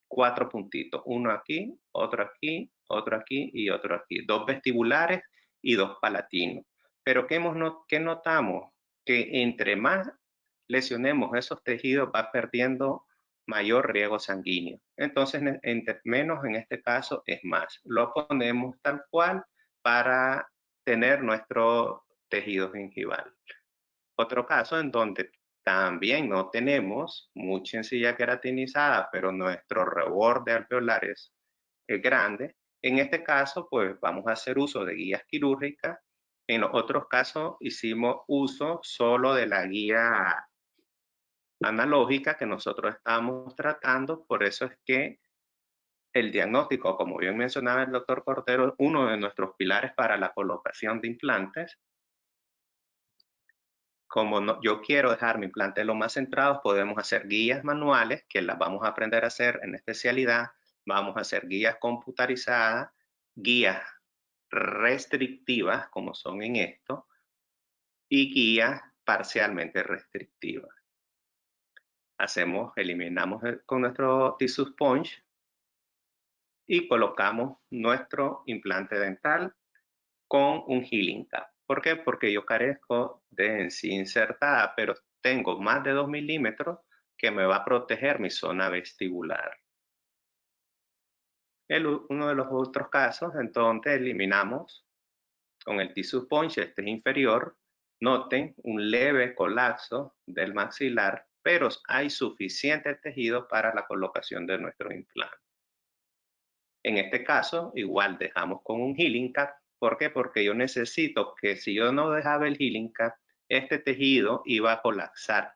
4 puntitos, uno aquí, otro aquí, otro aquí y otro aquí, 2 vestibulares y 2 palatinos. Pero ¿qué notamos? Que entre más lesionemos esos tejidos va perdiendo mayor riego sanguíneo. Entonces, entre menos en este caso es más. Lo ponemos tal cual para tener nuestro tejido gingival. Otro caso en donde también no tenemos mucha encía queratinizada, pero nuestro reborde alveolar es grande. En este caso, pues vamos a hacer uso de guías quirúrgicas. En los otros casos hicimos uso solo de la guía analógica que nosotros estamos tratando. Por eso es que el diagnóstico, como bien mencionaba el doctor Cordero, es uno de nuestros pilares para la colocación de implantes. Como yo quiero dejar mi implante lo más centrados, podemos hacer guías manuales, que las vamos a aprender a hacer en especialidad. Vamos a hacer guías computarizadas, guías restrictivas, como son en esto, y guías parcialmente restrictivas. Eliminamos con nuestro tissue sponge y colocamos nuestro implante dental con un healing cap. ¿Por qué? Porque yo carezco de encía insertada, pero tengo más de 2 milímetros que me va a proteger mi zona vestibular. Uno de los otros casos, entonces eliminamos con el tissue sponge, este es inferior. Noten un leve colapso del maxilar, pero hay suficiente tejido para la colocación de nuestro implante. En este caso, igual dejamos con un healing cap. ¿Por qué? Porque yo necesito que si yo no dejaba el healing cap, este tejido iba a colapsar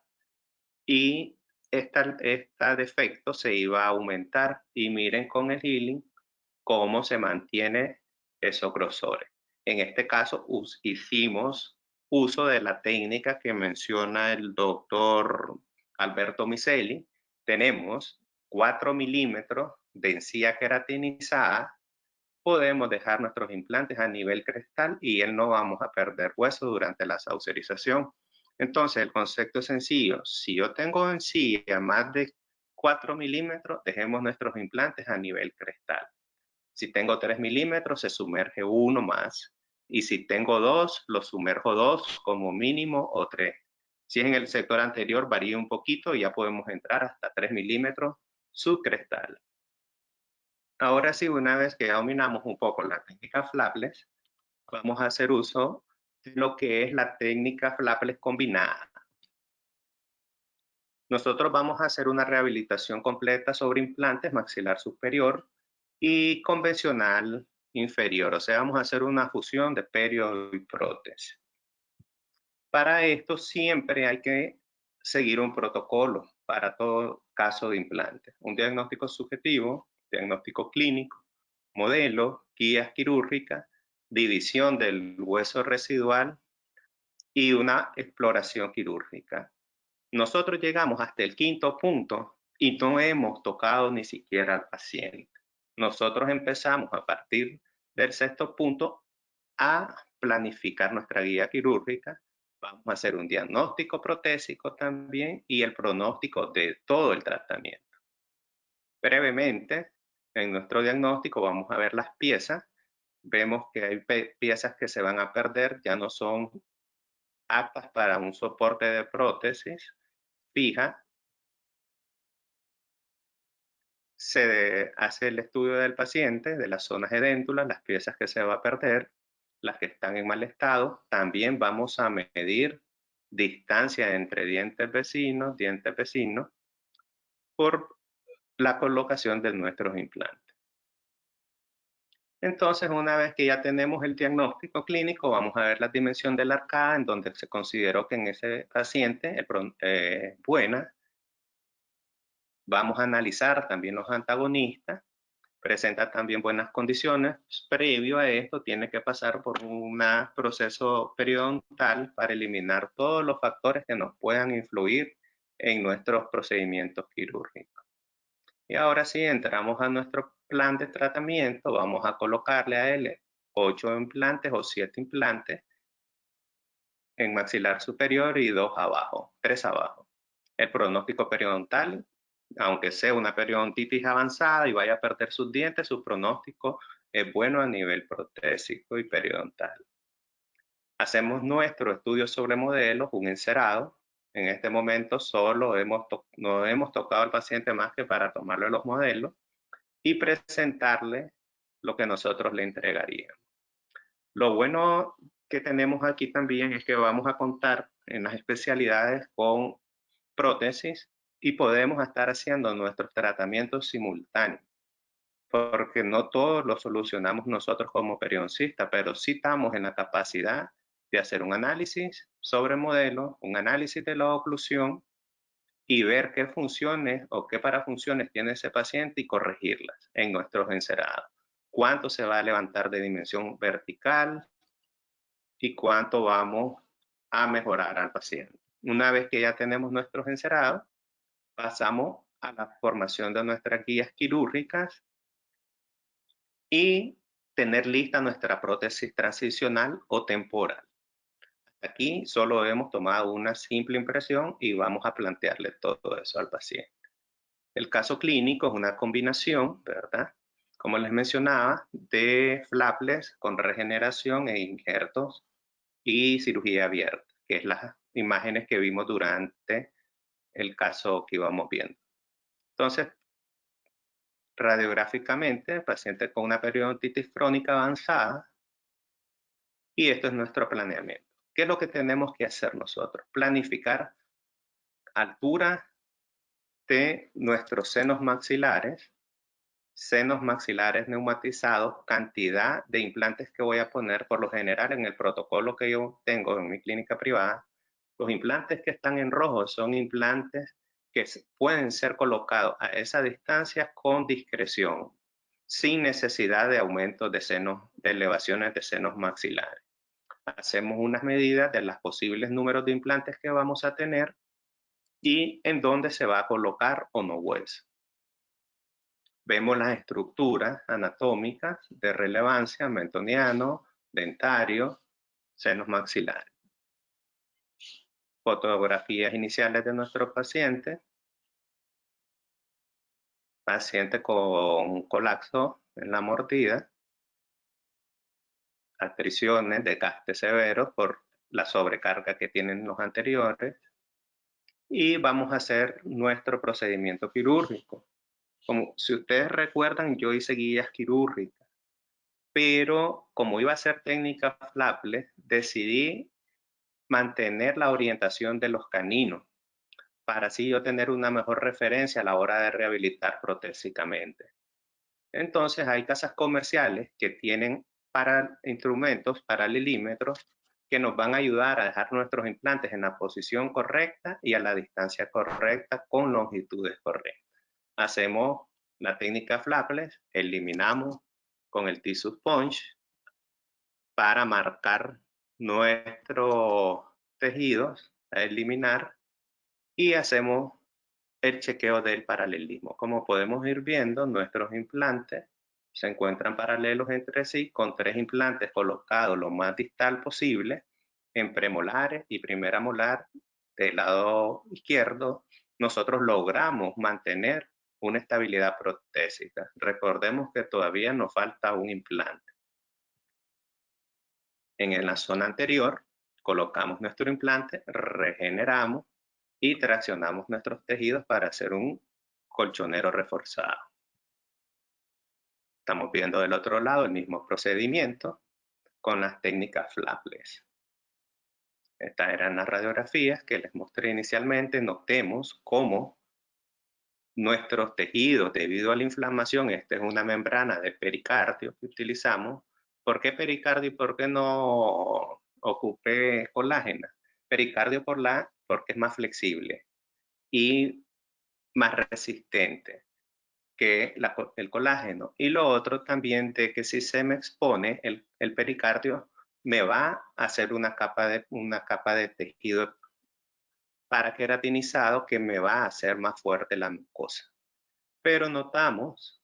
y este defecto se iba a aumentar. Y miren con el healing cómo se mantiene esos grosores. En este caso hicimos uso de la técnica que menciona el doctor Alberto Micelli. Tenemos 4 milímetros de encía queratinizada. Podemos dejar nuestros implantes a nivel crestal y no vamos a perder hueso durante la saucerización. Entonces, el concepto es sencillo. Si yo tengo encía más de 4 milímetros, dejemos nuestros implantes a nivel crestal. Si tengo 3 milímetros, se sumerge uno más. Y si tengo 2, lo sumerjo 2 como mínimo o 3. Si es en el sector anterior, varía un poquito y ya podemos entrar hasta 3 milímetros subcrestal. Ahora sí, una vez que ya dominamos un poco la técnica flapless, vamos a hacer uso de lo que es la técnica flapless combinada. Nosotros vamos a hacer una rehabilitación completa sobre implantes maxilar superior y convencional inferior. O sea, vamos a hacer una fusión de perio y prótesis. Para esto siempre hay que seguir un protocolo para todo caso de implante. Un diagnóstico subjetivo, diagnóstico clínico, modelo, guías quirúrgicas, división del hueso residual y una exploración quirúrgica. Nosotros llegamos hasta el 5.º punto y no hemos tocado ni siquiera al paciente. Nosotros empezamos a partir del 6.º punto a planificar nuestra guía quirúrgica Vamos a hacer un diagnóstico protésico también y el pronóstico de todo el tratamiento. Brevemente, en nuestro diagnóstico vamos a ver las piezas. Vemos que hay piezas que se van a perder, ya no son aptas para un soporte de prótesis fija. Se hace el estudio del paciente, de las zonas edéntulas, las piezas que se va a perder, las que están en mal estado. También vamos a medir distancia entre dientes vecinos, por la colocación de nuestros implantes. Entonces, una vez que ya tenemos el diagnóstico clínico, vamos a ver la dimensión de la arcada, en donde se consideró que en ese paciente buena. Vamos a analizar también los antagonistas. Presenta también buenas condiciones. Previo a esto, tiene que pasar por un proceso periodontal para eliminar todos los factores que nos puedan influir en nuestros procedimientos quirúrgicos. Y ahora sí, entramos a nuestro plan de tratamiento. Vamos a colocarle a él 8 implantes o 7 implantes en maxilar superior y 2 abajo, 3 abajo. El pronóstico periodontal, aunque sea una periodontitis avanzada y vaya a perder sus dientes, su pronóstico es bueno a nivel protésico y periodontal. Hacemos nuestro estudio sobre modelos, un encerado. En este momento solo no hemos tocado al paciente más que para tomarle los modelos y presentarle lo que nosotros le entregaríamos. Lo bueno que tenemos aquí también es que vamos a contar en las especialidades con prótesis y podemos estar haciendo nuestros tratamientos simultáneos, porque no todos lo solucionamos nosotros como periodoncistas, pero sí estamos en la capacidad de hacer un análisis sobre modelo, un análisis de la oclusión y ver qué funciones o qué parafunciones tiene ese paciente y corregirlas en nuestros encerados. Cuánto se va a levantar de dimensión vertical y cuánto vamos a mejorar al paciente. Una vez que ya tenemos nuestros encerados, pasamos a la formación de nuestras guías quirúrgicas y tener lista nuestra prótesis transicional o temporal. Aquí solo hemos tomado una simple impresión y vamos a plantearle todo eso al paciente. El caso clínico es una combinación, ¿verdad? Como les mencionaba, de flapless con regeneración e injertos y cirugía abierta, que es las imágenes que vimos durante el caso que íbamos viendo. Entonces, radiográficamente, paciente con una periodontitis crónica avanzada, y esto es nuestro planeamiento. ¿Qué es lo que tenemos que hacer nosotros? Planificar altura de nuestros senos maxilares neumatizados, cantidad de implantes que voy a poner. Por lo general, en el protocolo que yo tengo en mi clínica privada, los implantes que están en rojo son implantes que pueden ser colocados a esa distancia con discreción, sin necesidad de aumento de senos, de elevaciones de senos maxilares. Hacemos unas medidas de los posibles números de implantes que vamos a tener y en dónde se va a colocar o no hueso. Vemos las estructuras anatómicas de relevancia, mentoniano, dentario, senos maxilares. Fotografías iniciales de nuestro paciente. Paciente con colapso en la mordida. Atriciones, desgaste severo por la sobrecarga que tienen los anteriores. Y vamos a hacer nuestro procedimiento quirúrgico. Como si ustedes recuerdan, yo hice guías quirúrgicas, pero como iba a ser técnica flapless, decidí mantener la orientación de los caninos para así yo tener una mejor referencia a la hora de rehabilitar protésicamente. Entonces hay casas comerciales que tienen instrumentos paralelímetros que nos van a ayudar a dejar nuestros implantes en la posición correcta y a la distancia correcta con longitudes correctas. Hacemos la técnica flapless, eliminamos con el Tissue Punch para marcar nuestros tejidos a eliminar y hacemos el chequeo del paralelismo. Como podemos ir viendo, nuestros implantes se encuentran paralelos entre sí con 3 implantes colocados lo más distal posible en premolares y primera molar del lado izquierdo, nosotros logramos mantener una estabilidad protésica. Recordemos que todavía nos falta un implante. En la zona anterior, colocamos nuestro implante, regeneramos y traccionamos nuestros tejidos para hacer un colchonero reforzado. Estamos viendo del otro lado el mismo procedimiento con las técnicas flapless. Estas eran las radiografías que les mostré inicialmente. Notemos cómo nuestros tejidos, debido a la inflamación, esta es una membrana de pericardio que utilizamos. ¿Por qué pericardio y por qué no ocupé colágena? Pericardio porque es más flexible y más resistente que el colágeno. Y lo otro también de que si se me expone el pericardio, me va a hacer una capa de tejido paraqueratinizado que me va a hacer más fuerte la mucosa. Pero notamos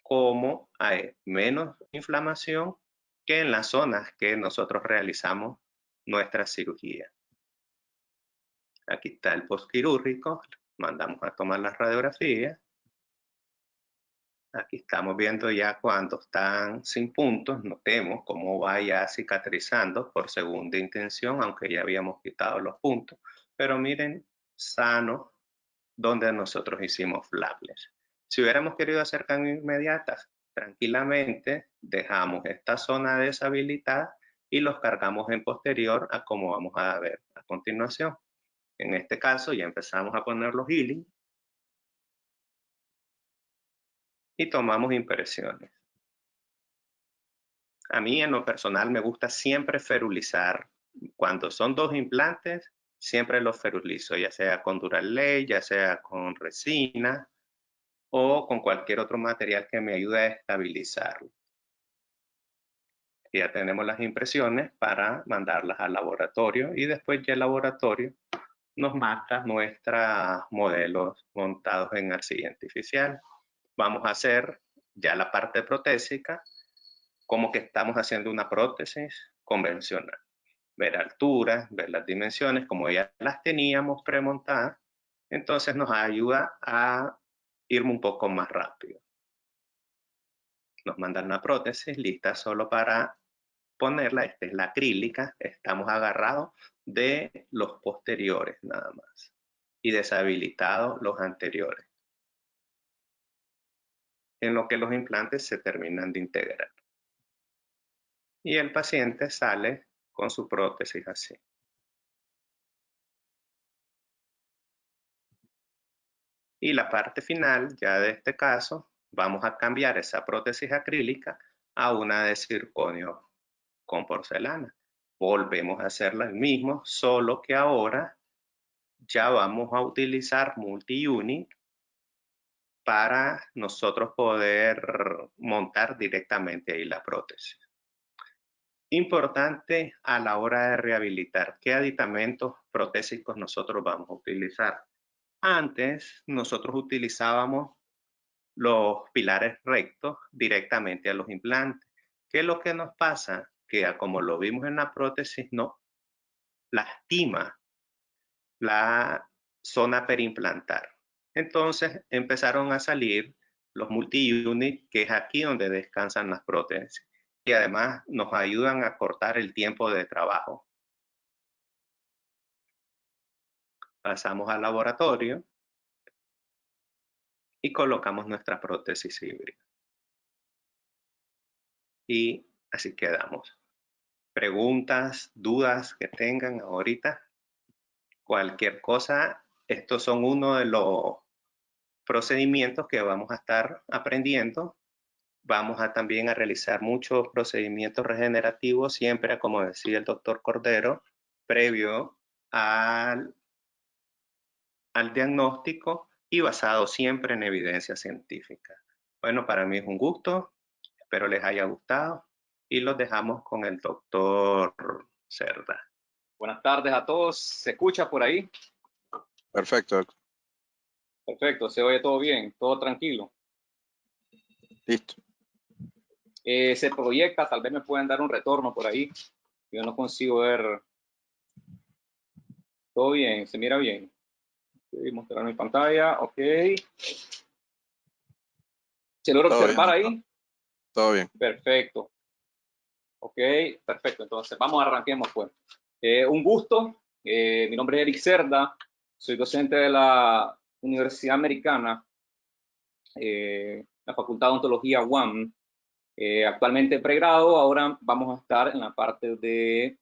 cómo hay menos inflamación que en las zonas que nosotros realizamos nuestra cirugía. Aquí está el postquirúrgico, mandamos a tomar las radiografías. Aquí estamos viendo ya cuando están sin puntos, notemos cómo va ya cicatrizando por segunda intención, aunque ya habíamos quitado los puntos. Pero miren, sano, donde nosotros hicimos flapless. Si hubiéramos querido hacer cambios inmediatas, tranquilamente dejamos esta zona deshabilitada y los cargamos en posterior a como vamos a ver a continuación. En este caso ya empezamos a poner los healing y tomamos impresiones. A mí en lo personal me gusta siempre ferulizar. Cuando son 2 implantes, siempre los ferulizo, ya sea con Duralay, ya sea con resina o con cualquier otro material que me ayude a estabilizarlo. Ya tenemos las impresiones para mandarlas al laboratorio y después ya el laboratorio nos manda nuestros modelos montados en arcilla artificial. Vamos a hacer ya la parte protésica como que estamos haciendo una prótesis convencional. Ver alturas, ver las dimensiones, como ya las teníamos premontadas, entonces nos ayuda a irme un poco más rápido. Nos mandan una prótesis lista solo para ponerla. Esta es la acrílica, estamos agarrados de los posteriores nada más y deshabilitados los anteriores, en lo que los implantes se terminan de integrar. Y el paciente sale con su prótesis así. Y la parte final, ya de este caso, vamos a cambiar esa prótesis acrílica a una de circonio con porcelana. Volvemos a hacerla el mismo, solo que ahora ya vamos a utilizar multi-unit para nosotros poder montar directamente ahí la prótesis. Importante a la hora de rehabilitar, ¿qué aditamentos protésicos nosotros vamos a utilizar? Antes nosotros utilizábamos los pilares rectos directamente a los implantes. ¿Qué es lo que nos pasa? Que como lo vimos en la prótesis, no lastima la zona perimplantar. Entonces empezaron a salir los multi-unit, que es aquí donde descansan las prótesis. Y además nos ayudan a cortar el tiempo de trabajo. Pasamos al laboratorio y colocamos nuestra prótesis híbrida. Y así quedamos. Preguntas, dudas que tengan ahorita, cualquier cosa, estos son uno de los procedimientos que vamos a estar aprendiendo. Vamos a también a realizar muchos procedimientos regenerativos, siempre, como decía el doctor Cordero, previo al diagnóstico y basado siempre en evidencia científica. Bueno, para mí es un gusto, espero les haya gustado y los dejamos con el doctor Cerda. Buenas tardes a todos. ¿Se escucha por ahí? Perfecto, doctor. Perfecto, se oye todo bien, todo tranquilo. Listo. Se proyecta, tal vez me pueden dar un retorno por ahí. Yo no consigo ver Todo bien, se mira bien. Voy a mostrar mi pantalla, ok. ¿Se logra Todo observar bien, ahí? todo bien. Perfecto. Ok, perfecto. Entonces, vamos, arranquemos pues. Un gusto. Mi nombre es Eric Cerda. Soy docente de la Universidad Americana, la Facultad de Odontología UAM. Actualmente pregrado, ahora vamos a estar en la parte de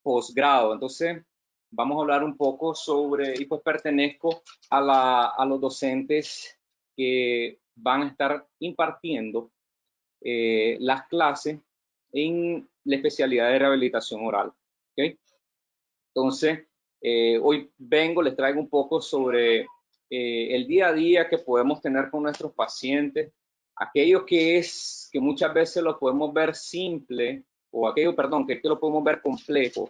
posgrado. Entonces, vamos a hablar un poco sobre, y pues pertenezco a los docentes que van a estar impartiendo las clases en la especialidad de rehabilitación oral. ¿Okay? Entonces, hoy les traigo un poco sobre el día a día que podemos tener con nuestros pacientes, aquello que muchas veces lo podemos ver simple, o aquello, perdón, que lo podemos ver complejo,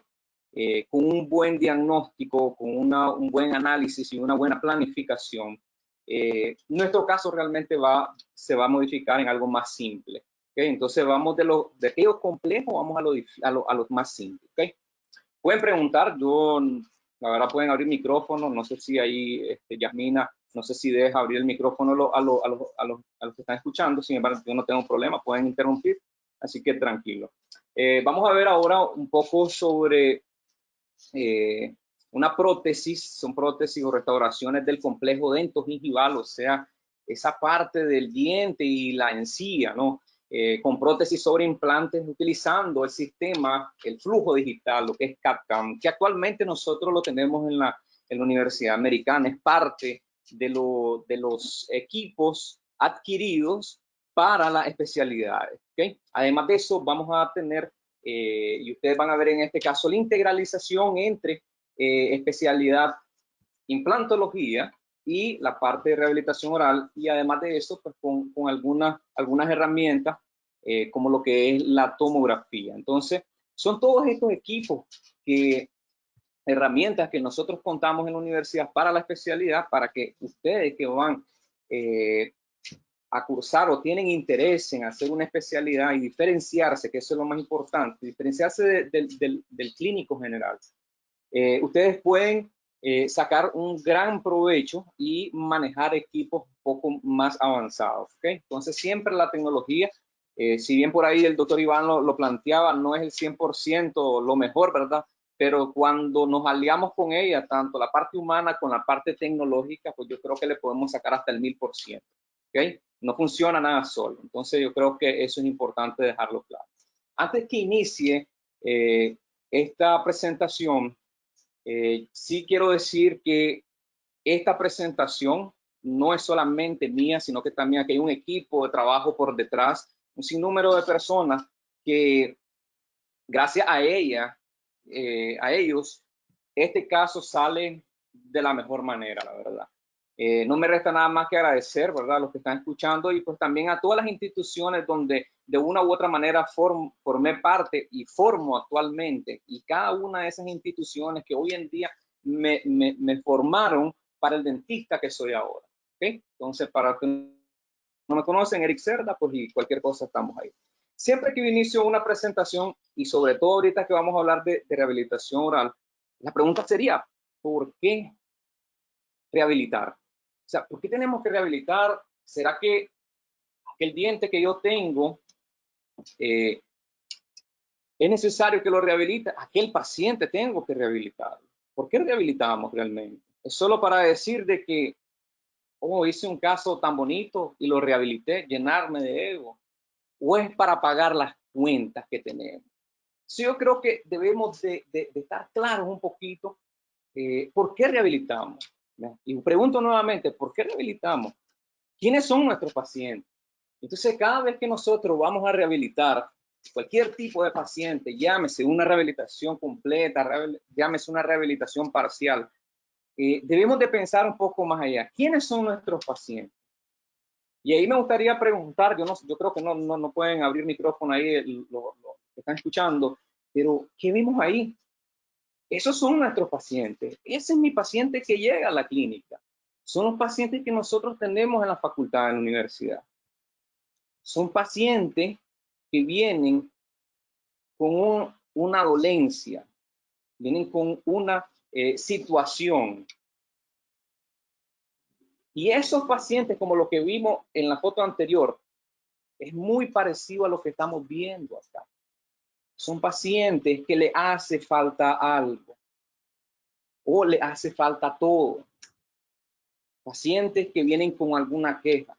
con un buen diagnóstico, con un buen análisis y una buena planificación. Nuestro caso realmente se va a modificar en algo más simple. ¿Okay? Entonces vamos de aquello complejo, vamos a lo más simple. ¿Okay? Pueden preguntar, la verdad pueden abrir micrófono, no sé si ahí Yasmina, no sé si deja abrir el micrófono a los que están escuchando, sin embargo yo no tengo problema, pueden interrumpir, así que tranquilo. Vamos a ver ahora un poco sobre una prótesis, son prótesis o restauraciones del complejo dentogingival, o sea, esa parte del diente y la encía, ¿no? Con prótesis sobre implantes utilizando el sistema, el flujo digital, lo que es CAD/CAM, que actualmente nosotros lo tenemos en la Universidad Americana, es parte de los equipos adquiridos para las especialidades. ¿Okay? Además de eso, vamos a tener, y ustedes van a ver en este caso, la integralización entre especialidad implantología y la parte de rehabilitación oral, y además de eso, pues con algunas herramientas como lo que es la tomografía. Entonces, son todos estos equipos, herramientas que nosotros contamos en la universidad para la especialidad, para que ustedes que van a cursar o tienen interés en hacer una especialidad y diferenciarse, que eso es lo más importante, diferenciarse del clínico general. Ustedes pueden sacar un gran provecho y manejar equipos un poco más avanzados. ¿Okay? Entonces, siempre la tecnología, si bien por ahí el doctor Iván lo planteaba, no es el 100% lo mejor, ¿verdad? Pero cuando nos aliamos con ella, tanto la parte humana con la parte tecnológica, pues yo creo que le podemos sacar hasta el 1000%. ¿Okay? No funciona nada solo. Entonces, yo creo que eso es importante dejarlo claro. Antes que inicie esta presentación, sí quiero decir que esta presentación no es solamente mía, sino que también aquí hay un equipo de trabajo por detrás, un sinnúmero de personas que gracias a ellos, este caso sale de la mejor manera, la verdad. No me resta nada más que agradecer, ¿verdad?, a los que están escuchando y pues también a todas las instituciones donde de una u otra manera formé parte y formo actualmente, y cada una de esas instituciones que hoy en día me formaron para el dentista que soy ahora. ¿Okay? Entonces, para los que no me conocen, Eric Cerda, pues y cualquier cosa estamos ahí. Siempre que yo inicio una presentación, y sobre todo ahorita que vamos a hablar de rehabilitación oral, la pregunta sería, ¿por qué rehabilitar? O sea, ¿por qué tenemos que rehabilitar? ¿Será que aquel diente que yo tengo es necesario que lo rehabilite? Aquel paciente tengo que rehabilitarlo. ¿Por qué rehabilitamos realmente? ¿Es solo para decir de que, oh, hice un caso tan bonito y lo rehabilité, llenarme de ego? ¿O es para pagar las cuentas que tenemos? Sí, yo creo que debemos de estar claros un poquito por qué rehabilitamos. Y pregunto nuevamente, ¿por qué rehabilitamos? ¿Quiénes son nuestros pacientes? Entonces, cada vez que nosotros vamos a rehabilitar cualquier tipo de paciente, llámese una rehabilitación completa, llámese una rehabilitación parcial, debemos de pensar un poco más allá. ¿Quiénes son nuestros pacientes? Y ahí me gustaría preguntar, yo creo que no pueden abrir micrófono ahí los que están escuchando, pero ¿qué vimos ahí? Esos son nuestros pacientes. Ese es mi paciente que llega a la clínica. Son los pacientes que nosotros tenemos en la facultad, en la universidad. Son pacientes que vienen con una dolencia, vienen con una situación. Y esos pacientes, como lo que vimos en la foto anterior, es muy parecido a lo que estamos viendo acá. Son pacientes que le hace falta algo o le hace falta todo. Pacientes que vienen con alguna queja.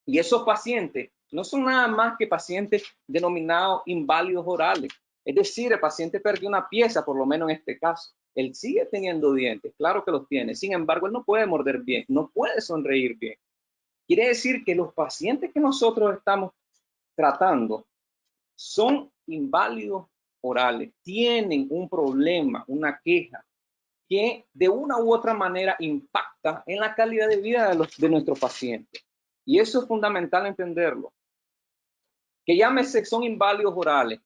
Y esos pacientes no son nada más que pacientes denominados inválidos orales. Es decir, el paciente perdió una pieza, por lo menos en este caso. Él sigue teniendo dientes, claro que los tiene. Sin embargo, él no puede morder bien, no puede sonreír bien. Quiere decir que los pacientes que nosotros estamos tratando son inválidos orales, tienen un problema, una queja, que de una u otra manera impacta en la calidad de vida de nuestros pacientes. Y eso es fundamental entenderlo. Que llámese son inválidos orales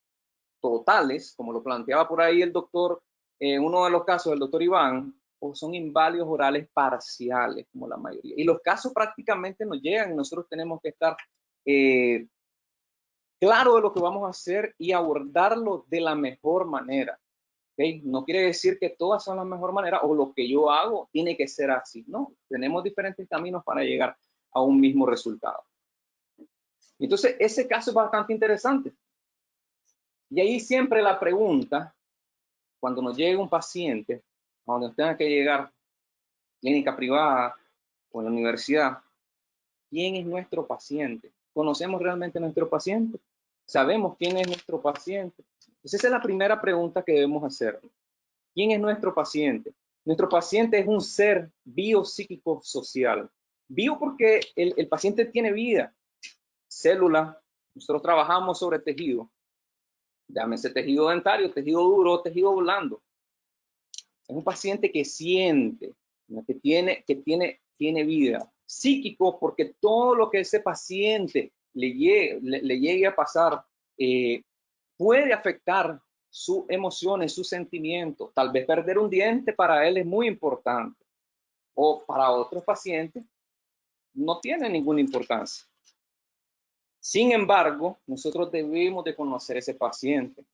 totales, como lo planteaba por ahí el doctor, en uno de los casos del doctor Iván, o son inválidos orales parciales, como la mayoría. Y los casos prácticamente nos llegan y nosotros tenemos que estar claro de lo que vamos a hacer y abordarlo de la mejor manera. ¿Okay? No quiere decir que todas son la mejor manera o lo que yo hago tiene que ser así. No, tenemos diferentes caminos para llegar a un mismo resultado. Entonces, ese caso es bastante interesante. Y ahí siempre la pregunta, cuando nos llegue un paciente, a donde tenga que llegar, clínica privada o en la universidad, ¿quién es nuestro paciente? ¿Conocemos realmente a nuestro paciente? ¿Sabemos quién es nuestro paciente? Entonces, esa es la primera pregunta que debemos hacer. ¿Quién es nuestro paciente? Nuestro paciente es un ser biopsíquico social. Bio porque el paciente tiene vida, célula. Nosotros trabajamos sobre tejido. Llámese tejido dentario, tejido duro, tejido blando. Es un paciente que siente, que tiene vida. Psíquico porque todo lo que ese paciente le llegue a pasar puede afectar sus emociones, sus sentimientos. Tal vez perder un diente para él es muy importante. O para otros pacientes no tiene ninguna importancia. Sin embargo, nosotros debemos de conocer ese paciente.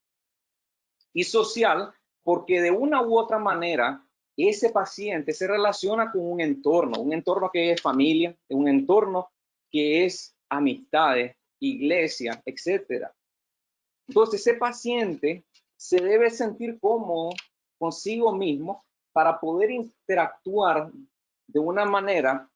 Y social, porque de una u otra manera, ese paciente se relaciona con un entorno que es familia, un entorno que es amistades, iglesia, etc. Entonces, ese paciente se debe sentir cómodo consigo mismo para poder interactuar de una manera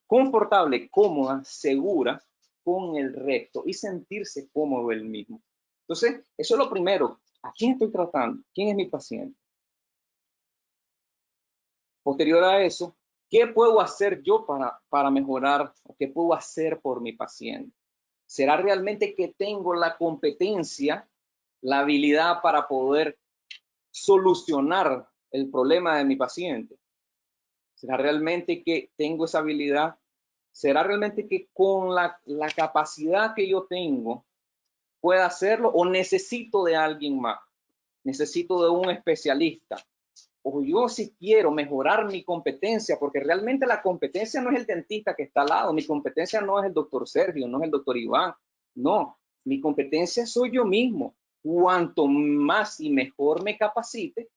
confortable, cómoda, segura con el resto y sentirse cómodo él mismo. Entonces, eso es lo primero. ¿A quién estoy tratando? ¿Quién es mi paciente? Posterior a eso, ¿qué puedo hacer yo para mejorar? ¿Qué puedo hacer por mi paciente? ¿Será realmente que tengo la competencia, la habilidad para poder solucionar el problema de mi paciente? ¿Será realmente que tengo esa habilidad? ¿Será realmente que con la capacidad que yo tengo pueda hacerlo o necesito de alguien más? Necesito de un especialista. O yo si quiero mejorar mi competencia, porque realmente la competencia no es el dentista que está al lado, mi competencia no es el doctor Sergio, no es el doctor Iván, no, mi competencia soy yo mismo. Cuanto más y mejor me capacite,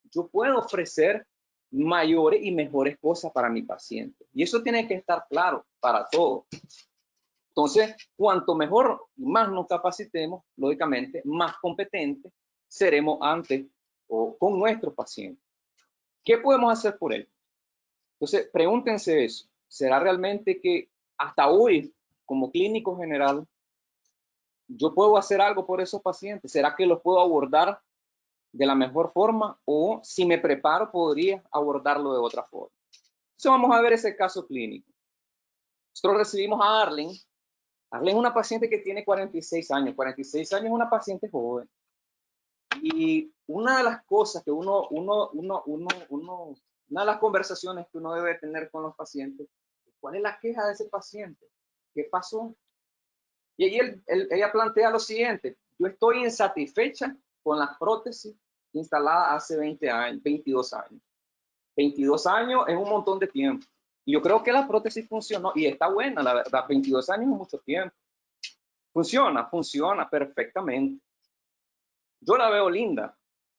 yo puedo ofrecer mayores y mejores cosas para mi paciente. Y eso tiene que estar claro para todos. Entonces, cuanto mejor y más nos capacitemos, lógicamente, más competentes seremos ante o con nuestros pacientes. ¿Qué podemos hacer por él? Entonces, pregúntense eso. ¿Será realmente que hasta hoy, como clínico general, yo puedo hacer algo por esos pacientes? ¿Será que los puedo abordar de la mejor forma? O si me preparo, podría abordarlo de otra forma. Entonces, vamos a ver ese caso clínico. Nosotros recibimos a Arlen. Arlen es una paciente que tiene 46 años. 46 años es una paciente joven. Y una de las cosas que una de las conversaciones que uno debe tener con los pacientes, ¿cuál es la queja de ese paciente? ¿Qué pasó? Y ahí ella plantea lo siguiente: yo estoy insatisfecha con las prótesis instaladas hace 20 años, 22 años. 22 años es un montón de tiempo. Y yo creo que la prótesis funcionó y está buena, la verdad. 22 años es mucho tiempo. Funciona perfectamente. Yo la veo linda.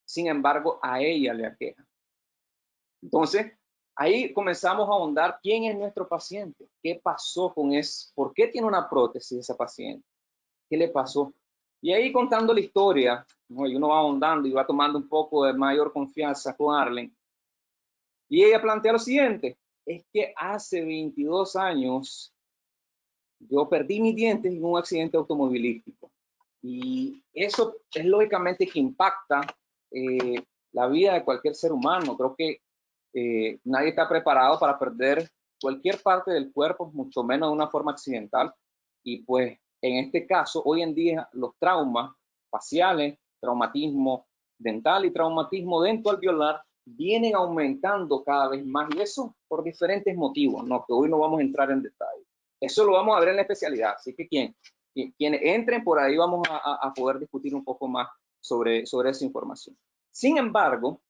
Sin embargo, a ella le aqueja. Entonces, ahí comenzamos a ahondar quién es nuestro paciente, qué pasó con eso, por qué tiene una prótesis esa paciente, qué le pasó. Y ahí contando la historia, ¿no? Y uno va ahondando y va tomando un poco de mayor confianza con Arlen. Y ella plantea lo siguiente, es que hace 22 años yo perdí mis dientes en un accidente automovilístico. Y eso es lógicamente que impacta la vida de cualquier ser humano. Creo que nadie está preparado para perder cualquier parte del cuerpo, mucho menos de una forma accidental. Y pues en este caso, hoy en día, los traumas faciales, traumatismo dental y traumatismo dental-alveolar vienen aumentando cada vez más, y eso por diferentes motivos, ¿no? Que hoy no vamos a entrar en detalle. Eso lo vamos a ver en la especialidad, así que quienes entren por ahí vamos a poder discutir un poco más sobre esa información. Sin embargo,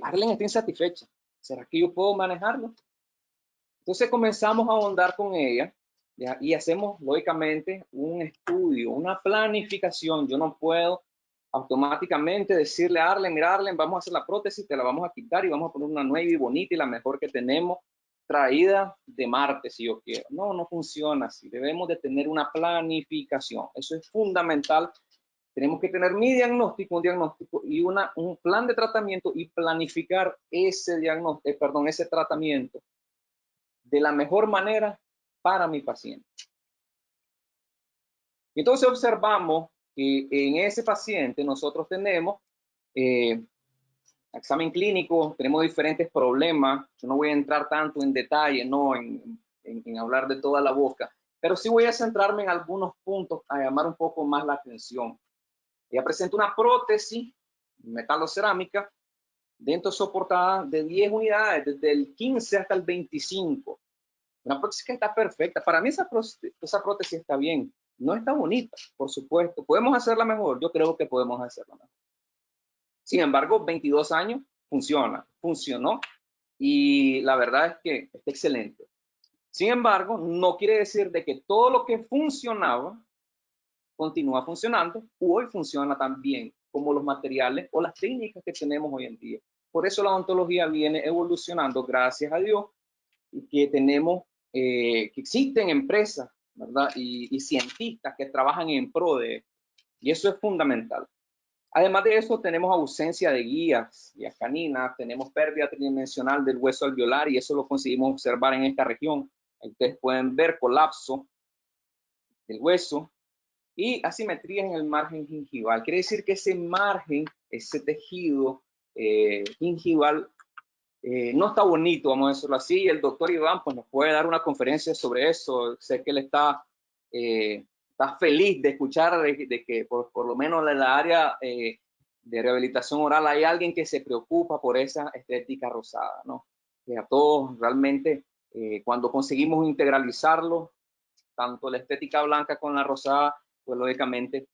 Arlen está insatisfecha. ¿Será que yo puedo manejarlo? Entonces comenzamos a ahondar con ella, ¿ya? Y hacemos lógicamente un estudio, una planificación. Yo no puedo automáticamente decirle a Arlen, mira Arlen, vamos a hacer la prótesis, te la vamos a quitar y vamos a poner una nueva y bonita y la mejor que tenemos, traída de Marte, si yo quiero. No, no funciona así. Debemos de tener una planificación. Eso es fundamental. Tenemos que tener mi diagnóstico, un diagnóstico y un plan de tratamiento y planificar ese diagnóstico, ese tratamiento de la mejor manera para mi paciente. Entonces observamos que en ese paciente nosotros tenemos examen clínico, tenemos diferentes problemas. Yo no voy a entrar tanto en detalle, no en hablar de toda la boca, pero sí voy a centrarme en algunos puntos a llamar un poco más la atención. Ella presenta una prótesis metalocerámica dentro soportada de 10 unidades, desde el 15 hasta el 25. Una prótesis que está perfecta. Para mí esa prótesis está bien. No está bonita, por supuesto. ¿Podemos hacerla mejor? Yo creo que podemos hacerla mejor. Sin embargo, 22 años funcionó y la verdad es que está excelente. Sin embargo, no quiere decir de que todo lo que funcionaba continúa funcionando, hoy funciona también como los materiales o las técnicas que tenemos hoy en día. Por eso la odontología viene evolucionando, gracias a Dios, y que tenemos, que existen empresas, ¿verdad? Y cientistas que trabajan en pro de esto. Y eso es fundamental. Además de eso, tenemos ausencia de guías caninas, tenemos pérdida tridimensional del hueso alveolar y eso lo conseguimos observar en esta región. Ustedes pueden ver colapso del hueso y asimetrías en el margen gingival. Quiere decir que ese margen, ese tejido gingival no está bonito, vamos a decirlo así. El doctor Iván pues, nos puede dar una conferencia sobre eso. Sé que él está feliz de escuchar de que por lo menos en la área de rehabilitación oral hay alguien que se preocupa por esa estética rosada, ¿no? Que a todos realmente cuando conseguimos integralizarlo, tanto la estética blanca con la rosada, pues lógicamente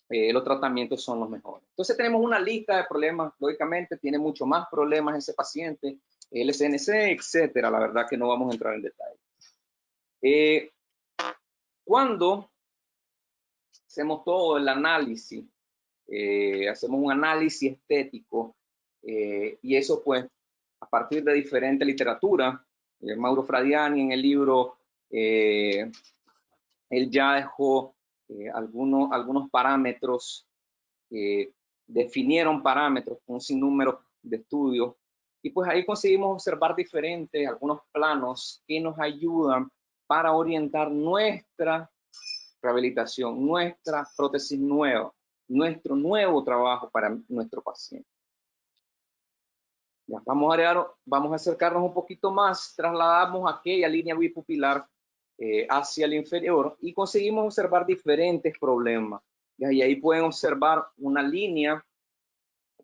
los tratamientos son los mejores. Entonces tenemos una lista de problemas, lógicamente tiene mucho más problemas ese paciente, LCNC, etcétera. La verdad que no vamos a entrar en detalle. Cuando hacemos todo el análisis, hacemos un análisis estético y eso pues a partir de diferente literatura, Mauro Fradiani en el libro, él ya dejó algunos parámetros, definieron parámetros con un sinnúmero de estudios y pues ahí conseguimos observar algunos planos que nos ayudan para orientar nuestra rehabilitación, nuestra prótesis nueva, nuestro nuevo trabajo para nuestro paciente. Ya, vamos a acercarnos un poquito más, trasladamos aquella línea bipupilar hacia el inferior y conseguimos observar diferentes problemas. Y ahí pueden observar una línea,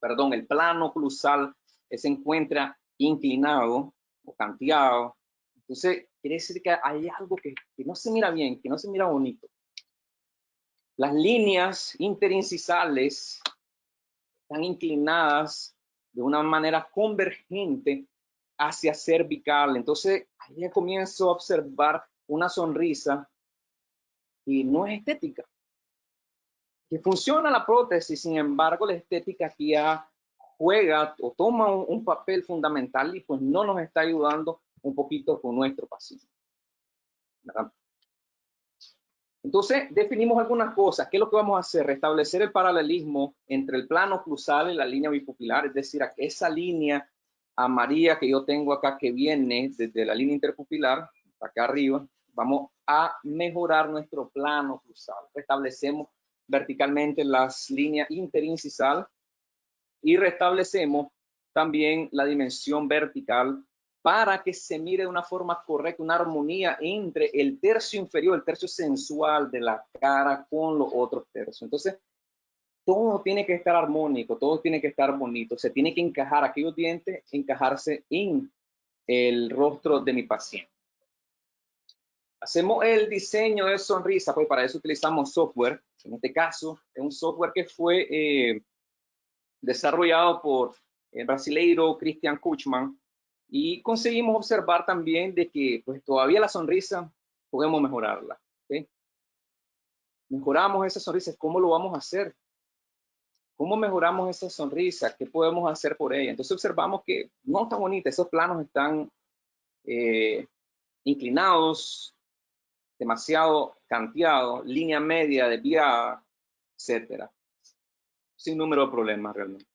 el plano oclusal se encuentra inclinado o canteado. Entonces, quiere decir que hay algo que no se mira bien, que no se mira bonito. Las líneas interincisales están inclinadas de una manera convergente hacia cervical. Entonces, ahí ya comienzo a observar una sonrisa y no es estética. que funciona la prótesis, sin embargo, la estética aquí ya juega o toma un papel fundamental y pues no nos está ayudando un poquito con nuestro paciente, ¿verdad? Entonces, definimos algunas cosas. ¿Qué es lo que vamos a hacer? Restablecer el paralelismo entre el plano oclusal y la línea bipupilar, es decir, esa línea amarilla que yo tengo acá que viene desde la línea interpupilar, acá arriba, vamos a mejorar nuestro plano oclusal. Restablecemos verticalmente las líneas interincisal y restablecemos también la dimensión vertical para que se mire de una forma correcta, una armonía entre el tercio inferior, el tercio sensual de la cara con los otros tercios. Entonces, todo tiene que estar armónico, todo tiene que estar bonito, se tiene que encajar aquellos dientes, encajarse en el rostro de mi paciente. Hacemos el diseño de sonrisa, pues para eso utilizamos software. En este caso, es un software que fue desarrollado por el brasileiro Christian Kuchman, y conseguimos observar también de que pues todavía la sonrisa podemos mejorarla. ¿Okay? Mejoramos esa sonrisa. ¿Cómo lo vamos a hacer? ¿Cómo mejoramos esa sonrisa? ¿Qué podemos hacer por ella? Entonces observamos que no está bonita. Esos planos están inclinados, demasiado canteados, línea media desviada, etcétera. Sin número de problemas realmente.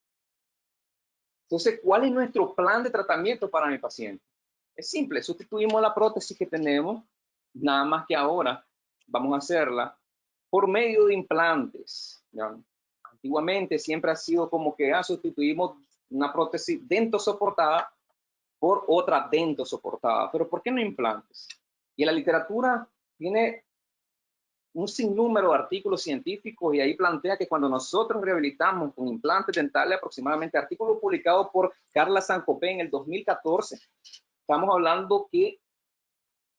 Entonces, ¿cuál es nuestro plan de tratamiento para mi paciente? Es simple, sustituimos la prótesis que tenemos, nada más que ahora vamos a hacerla por medio de implantes. ¿Ya? Antiguamente siempre ha sido como que sustituimos una prótesis dentosoportada por otra dentosoportada, pero ¿por qué no implantes? Y en la literatura tiene un sinnúmero de artículos científicos y ahí plantea que cuando nosotros rehabilitamos con implantes dentales, aproximadamente, artículo publicado por Carla Sancopé en el 2014, estamos hablando que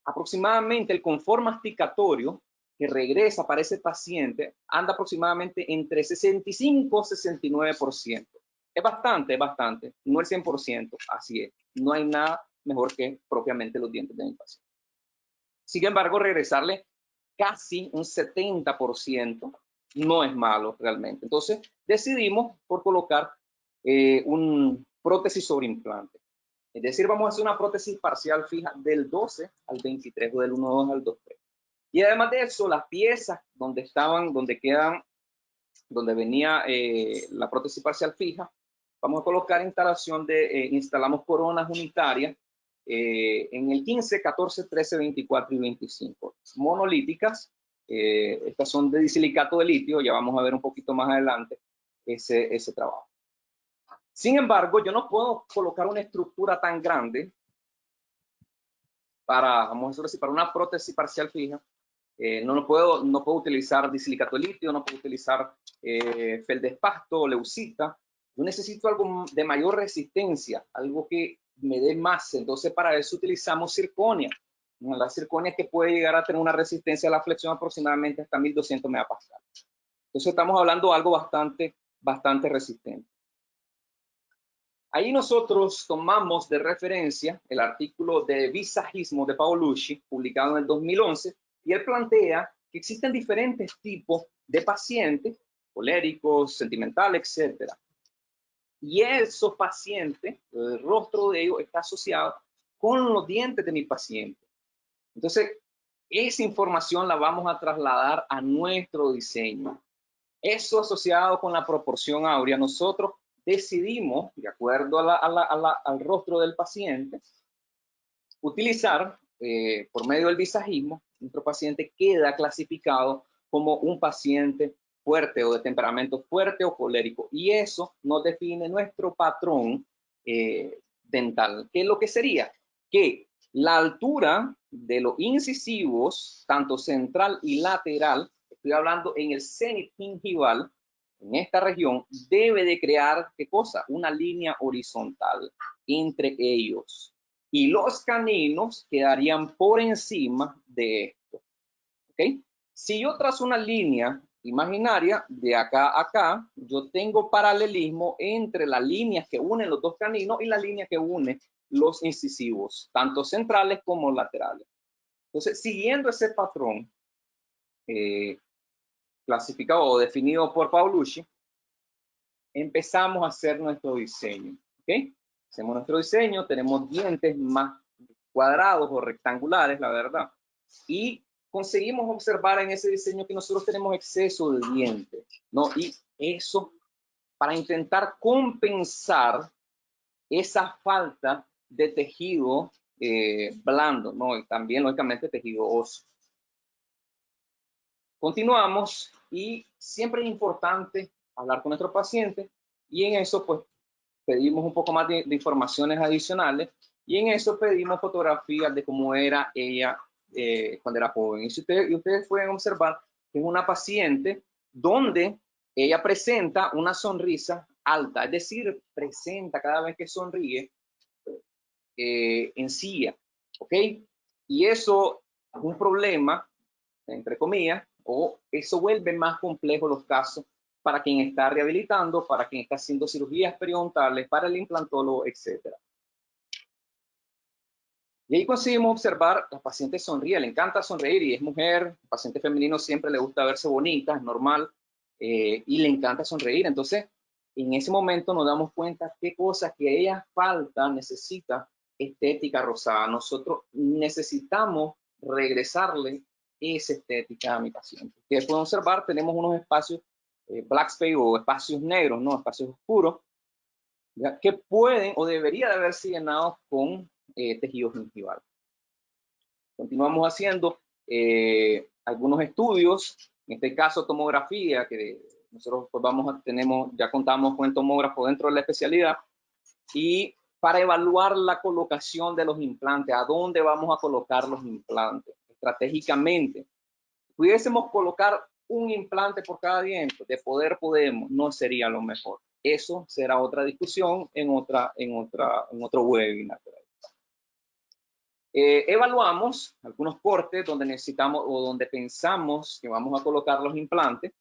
aproximadamente el confort masticatorio que regresa para ese paciente anda aproximadamente entre 65 y 69%. Es bastante, no el 100%, así es. No hay nada mejor que propiamente los dientes de mi paciente. Sin embargo, regresarle casi un 70% no es malo realmente. Entonces, decidimos por colocar un prótesis sobre implante. Es decir, vamos a hacer una prótesis parcial fija del 12 al 23 o del 1.2 al 2.3. Y además de eso, las piezas donde estaban, donde venía la prótesis parcial fija, vamos a colocar instalación instalamos coronas unitarias en el 15, 14, 13, 24 y 25. Monolíticas, estas son de disilicato de litio, ya vamos a ver un poquito más adelante ese trabajo. Sin embargo, yo no puedo colocar una estructura tan grande vamos a decirlo así, para una prótesis parcial fija. No puedo utilizar disilicato de litio, no puedo utilizar feldespato o leucita. Yo necesito algo de mayor resistencia, algo que me dé más. Entonces, para eso utilizamos circonia. La circonia que puede llegar a tener una resistencia a la flexión aproximadamente hasta 1200 megapascal. Entonces, estamos hablando de algo bastante resistente. Ahí nosotros tomamos de referencia el artículo de visajismo de Paolucci, publicado en el 2011, y él plantea que existen diferentes tipos de pacientes, coléricos, sentimentales, etc. Y esos pacientes, el rostro de ellos está asociado con los dientes de mi paciente. Entonces, esa información la vamos a trasladar a nuestro diseño. Eso asociado con la proporción áurea, nosotros decidimos, de acuerdo al rostro del paciente, utilizar, por medio del visajismo, nuestro paciente queda clasificado como un paciente fuerte o de temperamento fuerte o colérico. Y eso nos define nuestro patrón dental. ¿Qué es lo que sería? Que la altura de los incisivos, tanto central y lateral, estoy hablando en el cénit gingival, en esta región, debe de crear, ¿qué cosa? Una línea horizontal entre ellos. Y los caninos quedarían por encima de esto. ¿Ok? Si yo trazo una línea imaginaria de acá a acá, yo tengo paralelismo entre las líneas que unen los dos caninos y la línea que une los incisivos, tanto centrales como laterales. Entonces, siguiendo ese patrón, clasificado o definido por Paulucci, empezamos a hacer nuestro diseño. ¿Ok? Hacemos nuestro diseño, tenemos dientes más cuadrados o rectangulares, la verdad. Y conseguimos observar en ese diseño que nosotros tenemos exceso de dientes, ¿no? Y eso para intentar compensar esa falta de tejido blando, ¿no? Y también, lógicamente, tejido óseo. Continuamos y siempre es importante hablar con nuestro paciente y en eso, pues, pedimos un poco más de informaciones adicionales y en eso pedimos fotografías de cómo era ella cuando era joven. Y si ustedes pueden observar que es una paciente donde ella presenta una sonrisa alta, es decir, presenta cada vez que sonríe encía, ¿ok? Y eso es un problema, entre comillas, o eso vuelve más complejo los casos para quien está rehabilitando, para quien está haciendo cirugías periodontales, para el implantólogo, etc. Y ahí conseguimos observar, la paciente sonríe, le encanta sonreír y es mujer, el paciente femenino siempre le gusta verse bonita, es normal, y le encanta sonreír. Entonces, en ese momento nos damos cuenta qué cosas que ella falta, necesita estética rosada. Nosotros necesitamos regresarle esa estética a mi paciente. Que pueden observar, tenemos unos espacios black space o espacios negros, ¿no? Espacios oscuros, ¿ya? Que pueden o debería de haberse llenado con tejido gingival. Continuamos haciendo algunos estudios, en este caso tomografía, que nosotros pues ya contamos con el tomógrafo dentro de la especialidad, y para evaluar la colocación de los implantes, a dónde vamos a colocar los implantes estratégicamente. Pudiésemos colocar un implante por cada diente, de poder podemos, no sería lo mejor. Eso será otra discusión en otro webinar. Evaluamos algunos cortes donde necesitamos o donde pensamos que vamos a colocar los implantes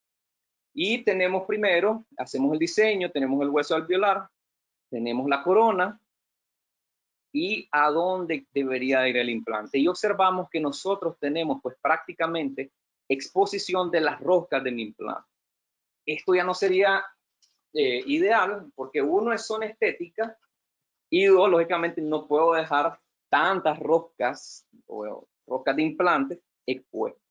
y tenemos primero, hacemos el diseño, tenemos el hueso alveolar, tenemos la corona y a dónde debería ir el implante. Y observamos que nosotros tenemos pues prácticamente exposición de las roscas del implante. Esto ya no sería ideal porque uno es zona estética y dos, lógicamente no puedo dejar tantas roscas o roscas de implantes expuestas.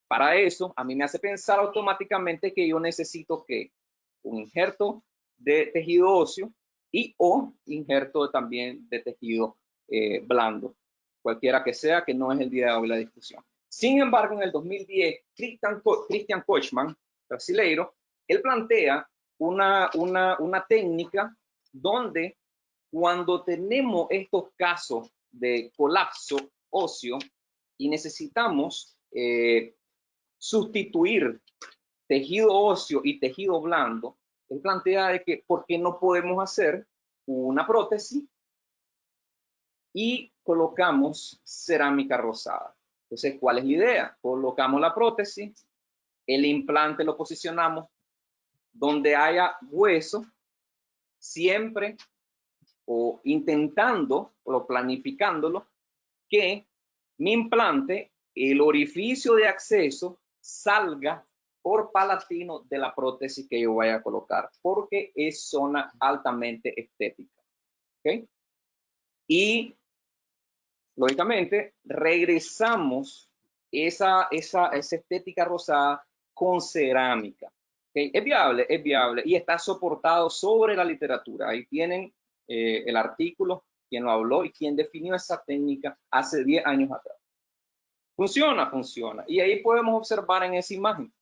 Para eso, a mí me hace pensar automáticamente que yo necesito que un injerto de tejido óseo y o injerto también de tejido blando, cualquiera que sea, que no es el día de hoy la discusión. Sin embargo, en el 2010, Christian Kochman, brasileiro, él plantea una técnica donde cuando tenemos estos casos de colapso óseo y necesitamos sustituir tejido óseo y tejido blando, él plantea de que por qué no podemos hacer una prótesis y colocamos cerámica rosada. Entonces, ¿cuál es la idea? Colocamos la prótesis, el implante lo posicionamos donde haya hueso, siempre o intentando o planificándolo que mi implante, el orificio de acceso, salga por palatino de la prótesis que yo vaya a colocar, porque es zona altamente estética. ¿Okay? Y lógicamente regresamos esa estética rosada con cerámica. ¿Okay? Es viable y está soportado sobre la literatura. Ahí tienen el artículo, quien lo habló y quien definió esa técnica hace 10 años atrás. Funciona. Y ahí podemos observar en esa imagen.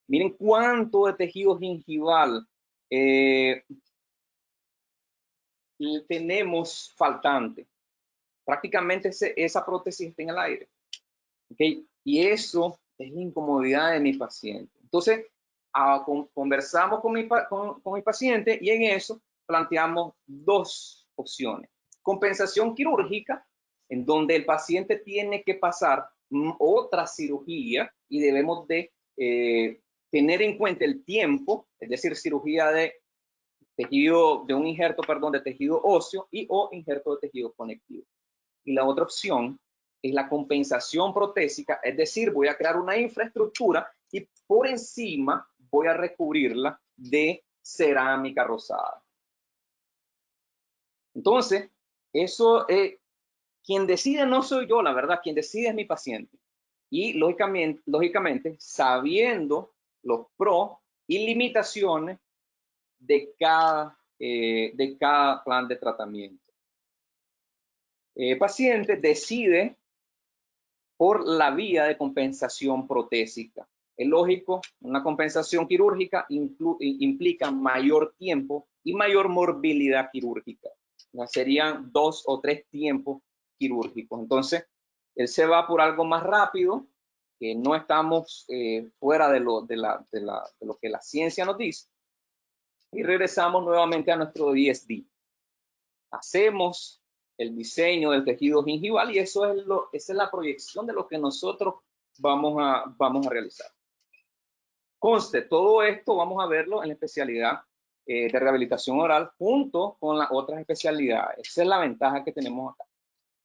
Miren cuánto de tejido gingival tenemos faltante. Prácticamente esa prótesis está en el aire. ¿Okay? Y eso es la incomodidad de mi paciente. Entonces, conversamos con mi paciente y en eso planteamos dos opciones. Compensación quirúrgica, en donde el paciente tiene que pasar otra cirugía y debemos de tener en cuenta el tiempo, es decir, cirugía de tejido, de un injerto, perdón, de tejido óseo y o injerto de tejido conectivo. Y la otra opción es la compensación protésica, es decir, voy a crear una infraestructura y por encima voy a recubrirla de cerámica rosada. Entonces, eso, quien decide no soy yo, la verdad, quien decide es mi paciente. Y lógicamente sabiendo los pros y limitaciones de cada plan de tratamiento. El paciente decide por la vía de compensación protésica. Es lógico, una compensación quirúrgica implica mayor tiempo y mayor morbilidad quirúrgica. Serían 2 o 3 tiempos quirúrgicos. Entonces, él se va por algo más rápido, que no estamos fuera de lo que la ciencia nos dice. Y regresamos nuevamente a nuestro DSD. Hacemos el diseño del tejido gingival y esa es la proyección de lo que nosotros vamos a realizar. Conste, todo esto vamos a verlo en la especialidad de rehabilitación oral junto con las otras especialidades. Esa es la ventaja que tenemos acá.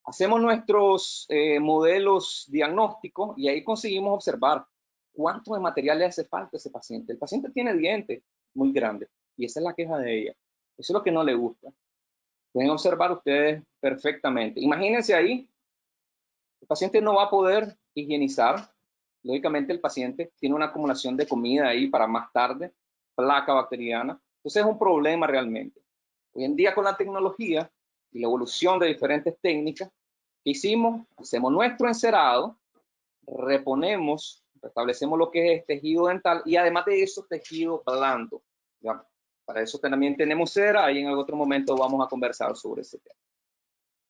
Hacemos nuestros modelos diagnósticos y ahí conseguimos observar cuánto de material le hace falta a ese paciente. El paciente tiene dientes muy grandes y esa es la queja de ella. Eso es lo que no le gusta. Pueden observar ustedes perfectamente. Imagínense ahí, el paciente no va a poder higienizar. Lógicamente el paciente tiene una acumulación de comida ahí para más tarde, placa bacteriana. Entonces es un problema realmente. Hoy en día con la tecnología y la evolución de diferentes técnicas, ¿qué hicimos? Hacemos nuestro encerado, reponemos, restablecemos lo que es tejido dental y además de eso tejido blando. ¿Ya? Para eso también tenemos cera, ahí en otro momento vamos a conversar sobre ese tema.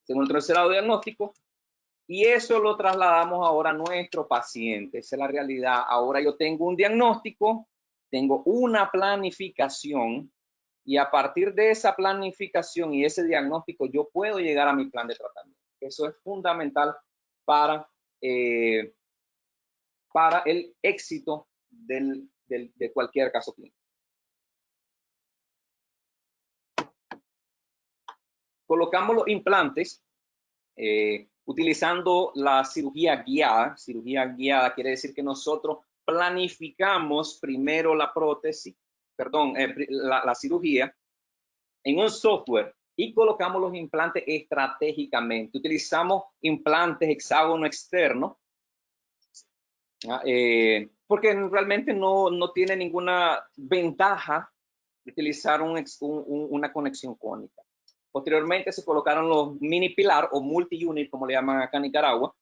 Hacemos nuestro encerado diagnóstico y eso lo trasladamos ahora a nuestro paciente. Esa es la realidad. Ahora yo tengo un diagnóstico, tengo una planificación y a partir de esa planificación y ese diagnóstico yo puedo llegar a mi plan de tratamiento. Eso es fundamental para el éxito de cualquier caso clínico. Colocamos los implantes utilizando la cirugía guiada. Cirugía guiada quiere decir que nosotros planificamos primero la prótesis, perdón, la cirugía en un software y colocamos los implantes estratégicamente. Utilizamos implantes hexágono externo porque realmente no tiene ninguna ventaja utilizar una conexión cónica. Posteriormente se colocaron los mini pilar o multi-unit, como le llaman acá en Nicaragua.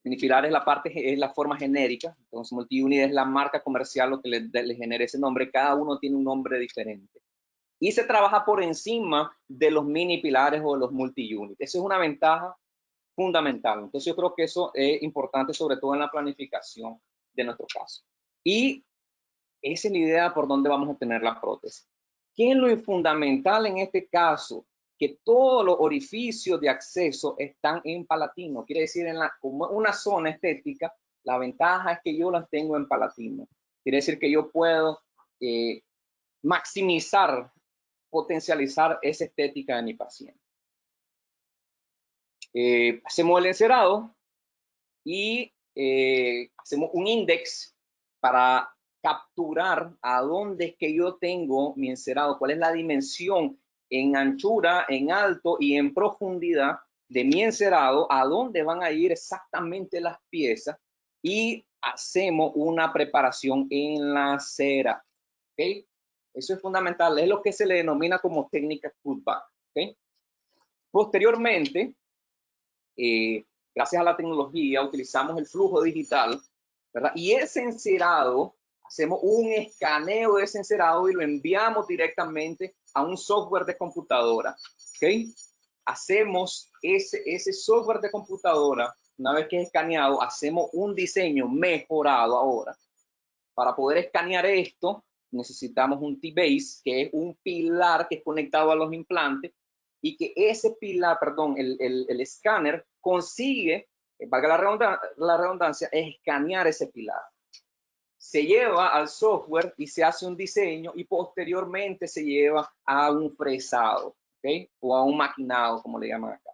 Mini pilar es la forma genérica, entonces multi-unit es la marca comercial lo que le genera ese nombre. Cada uno tiene un nombre diferente. Y se trabaja por encima de los mini pilares o de los multi-unit. Esa es una ventaja fundamental. Entonces yo creo que eso es importante, sobre todo en la planificación de nuestro caso. Y esa es la idea por donde vamos a tener la prótesis. ¿Qué es lo fundamental en este caso? Que todos los orificios de acceso están en palatino. Quiere decir, como una zona estética, la ventaja es que yo las tengo en palatino. Quiere decir que yo puedo maximizar, potencializar esa estética de mi paciente. Hacemos el encerado y hacemos un índice para capturar a dónde es que yo tengo mi encerado, cuál es la dimensión en anchura, en alto y en profundidad de mi encerado, a dónde van a ir exactamente las piezas y hacemos una preparación en la cera. ¿Okay? Eso es fundamental, es lo que se le denomina como técnica putback. ¿Okay? Posteriormente, gracias a la tecnología, utilizamos el flujo digital, ¿verdad? Y ese encerado, hacemos un escaneo de ese encerado y lo enviamos directamente a un software de computadora. ¿Okay? Hacemos ese software de computadora, una vez que es escaneado, hacemos un diseño mejorado ahora. Para poder escanear esto, necesitamos un T-Base, que es un pilar que es conectado a los implantes, y que ese pilar, perdón, el escáner consigue, valga la redundancia, escanear ese pilar. Se lleva al software y se hace un diseño y posteriormente se lleva a un fresado, ¿okay? O a un maquinado, como le llaman acá,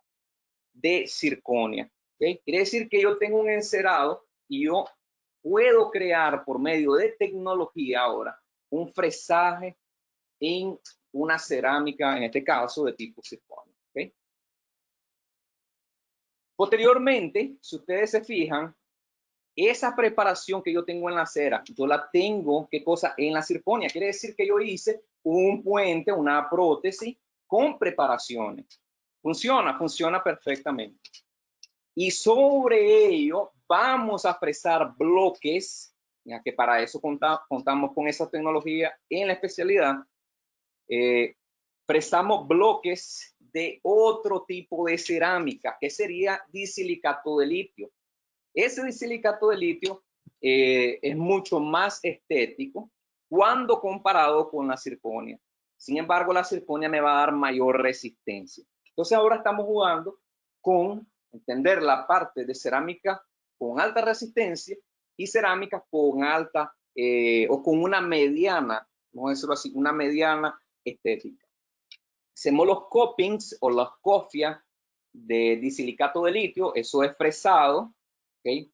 de circonia. ¿Okay? Quiere decir que yo tengo un encerado y yo puedo crear por medio de tecnología ahora un fresaje en una cerámica, en este caso de tipo circonio. ¿Okay? Posteriormente, si ustedes se fijan, esa preparación que yo tengo en la cera, yo la tengo, ¿qué cosa? En la circonia. Quiere decir que yo hice un puente, una prótesis con preparaciones. Funciona perfectamente. Y sobre ello vamos a fresar bloques, ya que para eso contamos con esa tecnología en la especialidad. Fresamos bloques de otro tipo de cerámica, que sería disilicato de litio. Ese disilicato de litio es mucho más estético cuando comparado con la circonia. Sin embargo, la circonia me va a dar mayor resistencia. Entonces ahora estamos jugando con entender la parte de cerámica con alta resistencia y cerámica con alta o con una mediana, vamos a decirlo así, una mediana estética. Hacemos los copings o las cofias de disilicato de litio, eso es fresado, ¿okay?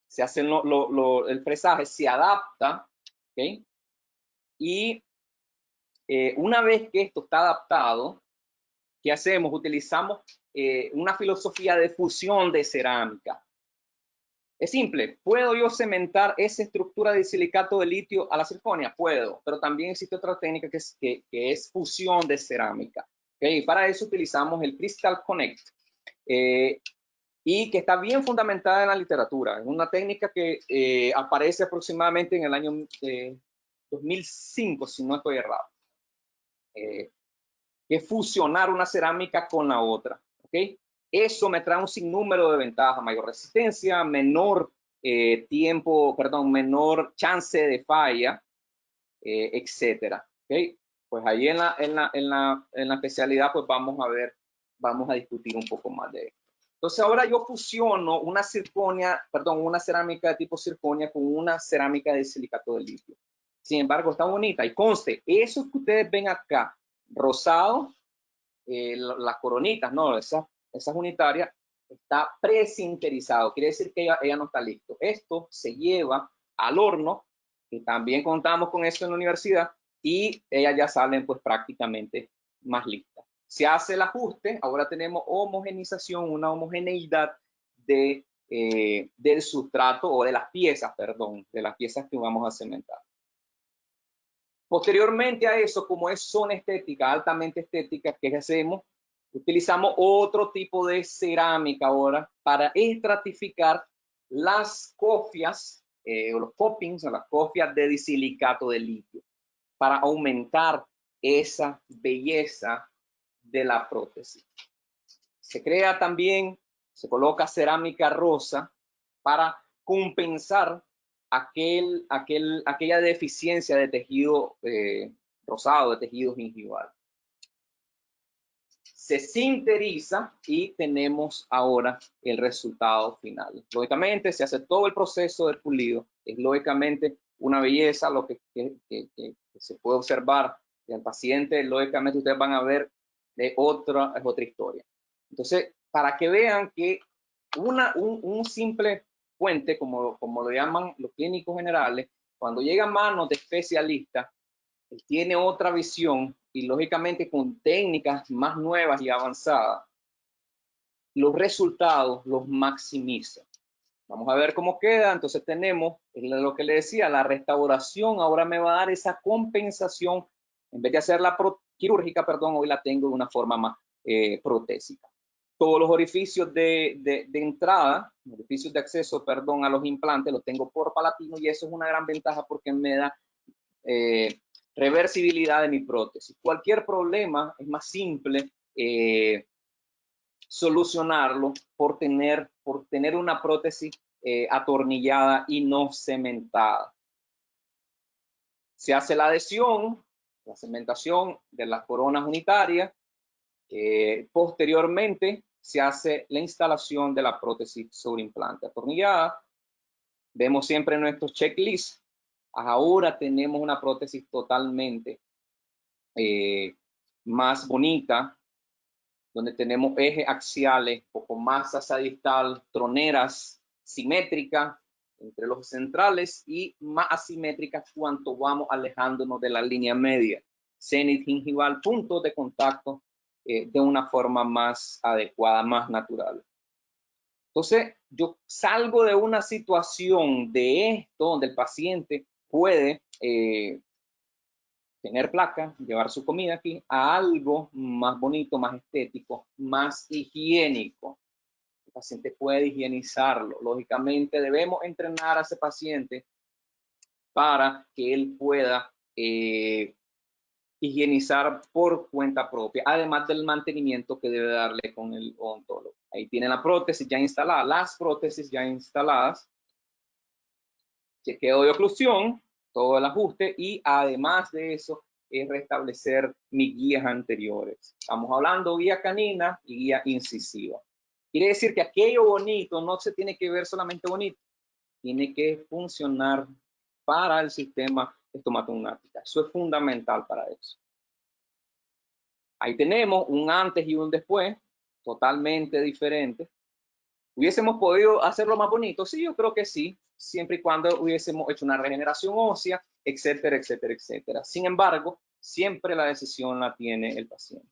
Se hace el fresaje, se adapta, ¿okay? Y una vez que esto está adaptado, ¿qué hacemos? Utilizamos una filosofía de fusión de cerámica. Es simple, ¿puedo yo cementar esa estructura de silicato de litio a la circonia? Puedo, pero también existe otra técnica que es fusión de cerámica. ¿Okay? Para eso utilizamos el Crystal Connect y que está bien fundamentada en la literatura. Es una técnica que aparece aproximadamente en el año 2005, si no estoy errado. Que es fusionar una cerámica con la otra. ¿Okay? Eso me trae un sinnúmero de ventajas, mayor resistencia, menor menor chance de falla, etcétera. ¿Okay? Pues ahí en la especialidad pues vamos a discutir un poco más de esto. Entonces ahora yo fusiono una cerámica de tipo circonia con una cerámica de silicato de litio. Sin embargo, está bonita y conste, eso que ustedes ven acá, rosado, las coronitas, no, esas unitarias, está presinterizado, quiere decir que ella no está listo. Esto se lleva al horno, que también contamos con eso en la universidad, y ellas ya salen pues prácticamente más listas. Se hace el ajuste, ahora tenemos homogenización, una homogeneidad del sustrato o de las piezas, perdón, de las piezas que vamos a cementar. Posteriormente a eso, como es zona estética, altamente estética, ¿qué hacemos? Utilizamos otro tipo de cerámica ahora para estratificar las cofias o los copings o las cofias de disilicato de litio para aumentar esa belleza de la prótesis. Se crea también, se coloca cerámica rosa para compensar aquella deficiencia de tejido rosado, de tejido gingival. Se sinteriza y tenemos ahora el resultado final. Lógicamente se hace todo el proceso de pulido. Es lógicamente una belleza lo que se puede observar del paciente. Lógicamente ustedes van a ver es otra historia. Entonces, para que vean que un simple puente, como lo llaman los clínicos generales, cuando llega a manos de especialistas, él tiene otra visión y lógicamente con técnicas más nuevas y avanzadas, los resultados los maximiza. Vamos a ver cómo queda. Entonces tenemos lo que le decía, la restauración ahora me va a dar esa compensación. En vez de hacerla quirúrgica, perdón, hoy la tengo de una forma más protésica. Todos los orificios de entrada, orificios de acceso, perdón, a los implantes, los tengo por palatino y eso es una gran ventaja porque me da reversibilidad de mi prótesis. Cualquier problema es más simple solucionarlo por tener una prótesis atornillada y no cementada. Se hace la adhesión, la cementación de las coronas unitarias. Posteriormente se hace la instalación de la prótesis sobre implante atornillada. Vemos siempre nuestros checklists. Ahora tenemos una prótesis totalmente más bonita, donde tenemos ejes axiales, poco masa distal, troneras simétricas, entre los centrales y más asimétricas cuanto vamos alejándonos de la línea media, cenit gingival, puntos de contacto de una forma más adecuada, más natural. Entonces, yo salgo de una situación de esto, donde el paciente puede tener placa, llevar su comida aquí, a algo más bonito, más estético, más higiénico. El paciente puede higienizarlo. Lógicamente, debemos entrenar a ese paciente para que él pueda higienizar por cuenta propia, además del mantenimiento que debe darle con el odontólogo. Ahí tiene la prótesis ya instalada, las prótesis ya instaladas, chequeo de oclusión, todo el ajuste y además de eso es restablecer mis guías anteriores. Estamos hablando guía canina y guía incisiva. Quiere decir que aquello bonito no se tiene que ver solamente bonito, tiene que funcionar para el sistema estomatognático. Eso es fundamental para eso. Ahí tenemos un antes y un después, totalmente diferente. ¿Hubiésemos podido hacerlo más bonito? Sí, yo creo que sí, siempre y cuando hubiésemos hecho una regeneración ósea, etcétera, etcétera, etcétera. Sin embargo, siempre la decisión la tiene el paciente.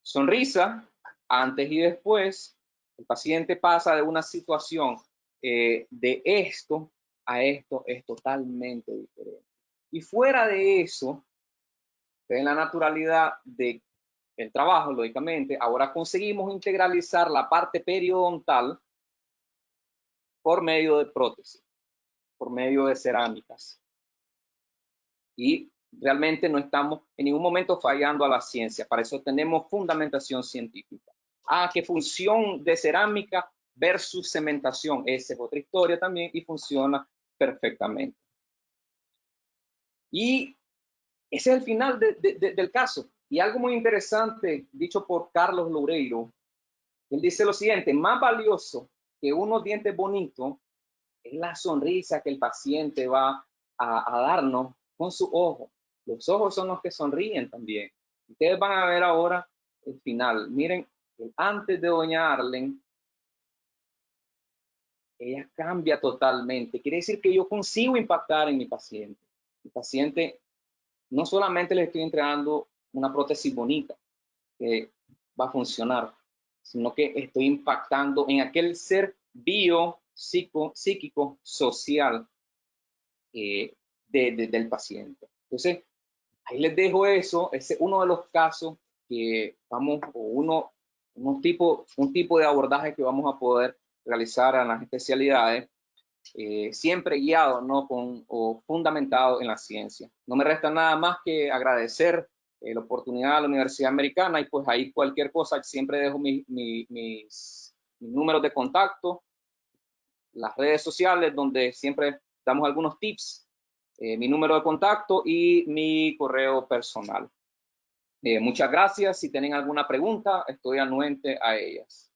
Sonrisa, antes y después, el paciente pasa de una situación de esto a esto, es totalmente diferente. Y fuera de eso, en la naturalidad del trabajo, lógicamente, ahora conseguimos integralizar la parte periodontal por medio de prótesis, por medio de cerámicas. Y realmente no estamos en ningún momento fallando a la ciencia. Para eso tenemos fundamentación científica. ¿Qué función de cerámica versus cementación? Esa es otra historia también y funciona perfectamente. Y ese es el final del caso. Y algo muy interesante, dicho por Carlos Loureiro, él dice lo siguiente: más valioso que unos dientes bonitos es la sonrisa que el paciente va a darnos con su ojo. Los ojos son los que sonríen también. Ustedes van a ver ahora el final. Miren, antes de doña Arlen, ella cambia totalmente. Quiere decir que yo consigo impactar en mi paciente. Mi paciente, no solamente le estoy entregando una prótesis bonita que va a funcionar, sino que estoy impactando en aquel ser psíquico, social del paciente. Entonces, ahí les dejo eso. Ese es uno de los casos que vamos, o un tipo de abordaje que vamos a poder realizar en las especialidades, siempre guiado, ¿no? o fundamentado en la ciencia. No me resta nada más que agradecer la oportunidad a la Universidad Americana, y pues ahí cualquier cosa siempre dejo mis números de contacto, las redes sociales donde siempre damos algunos tips, mi número de contacto y mi correo personal. Muchas gracias. Si tienen alguna pregunta, estoy anuente a ellas.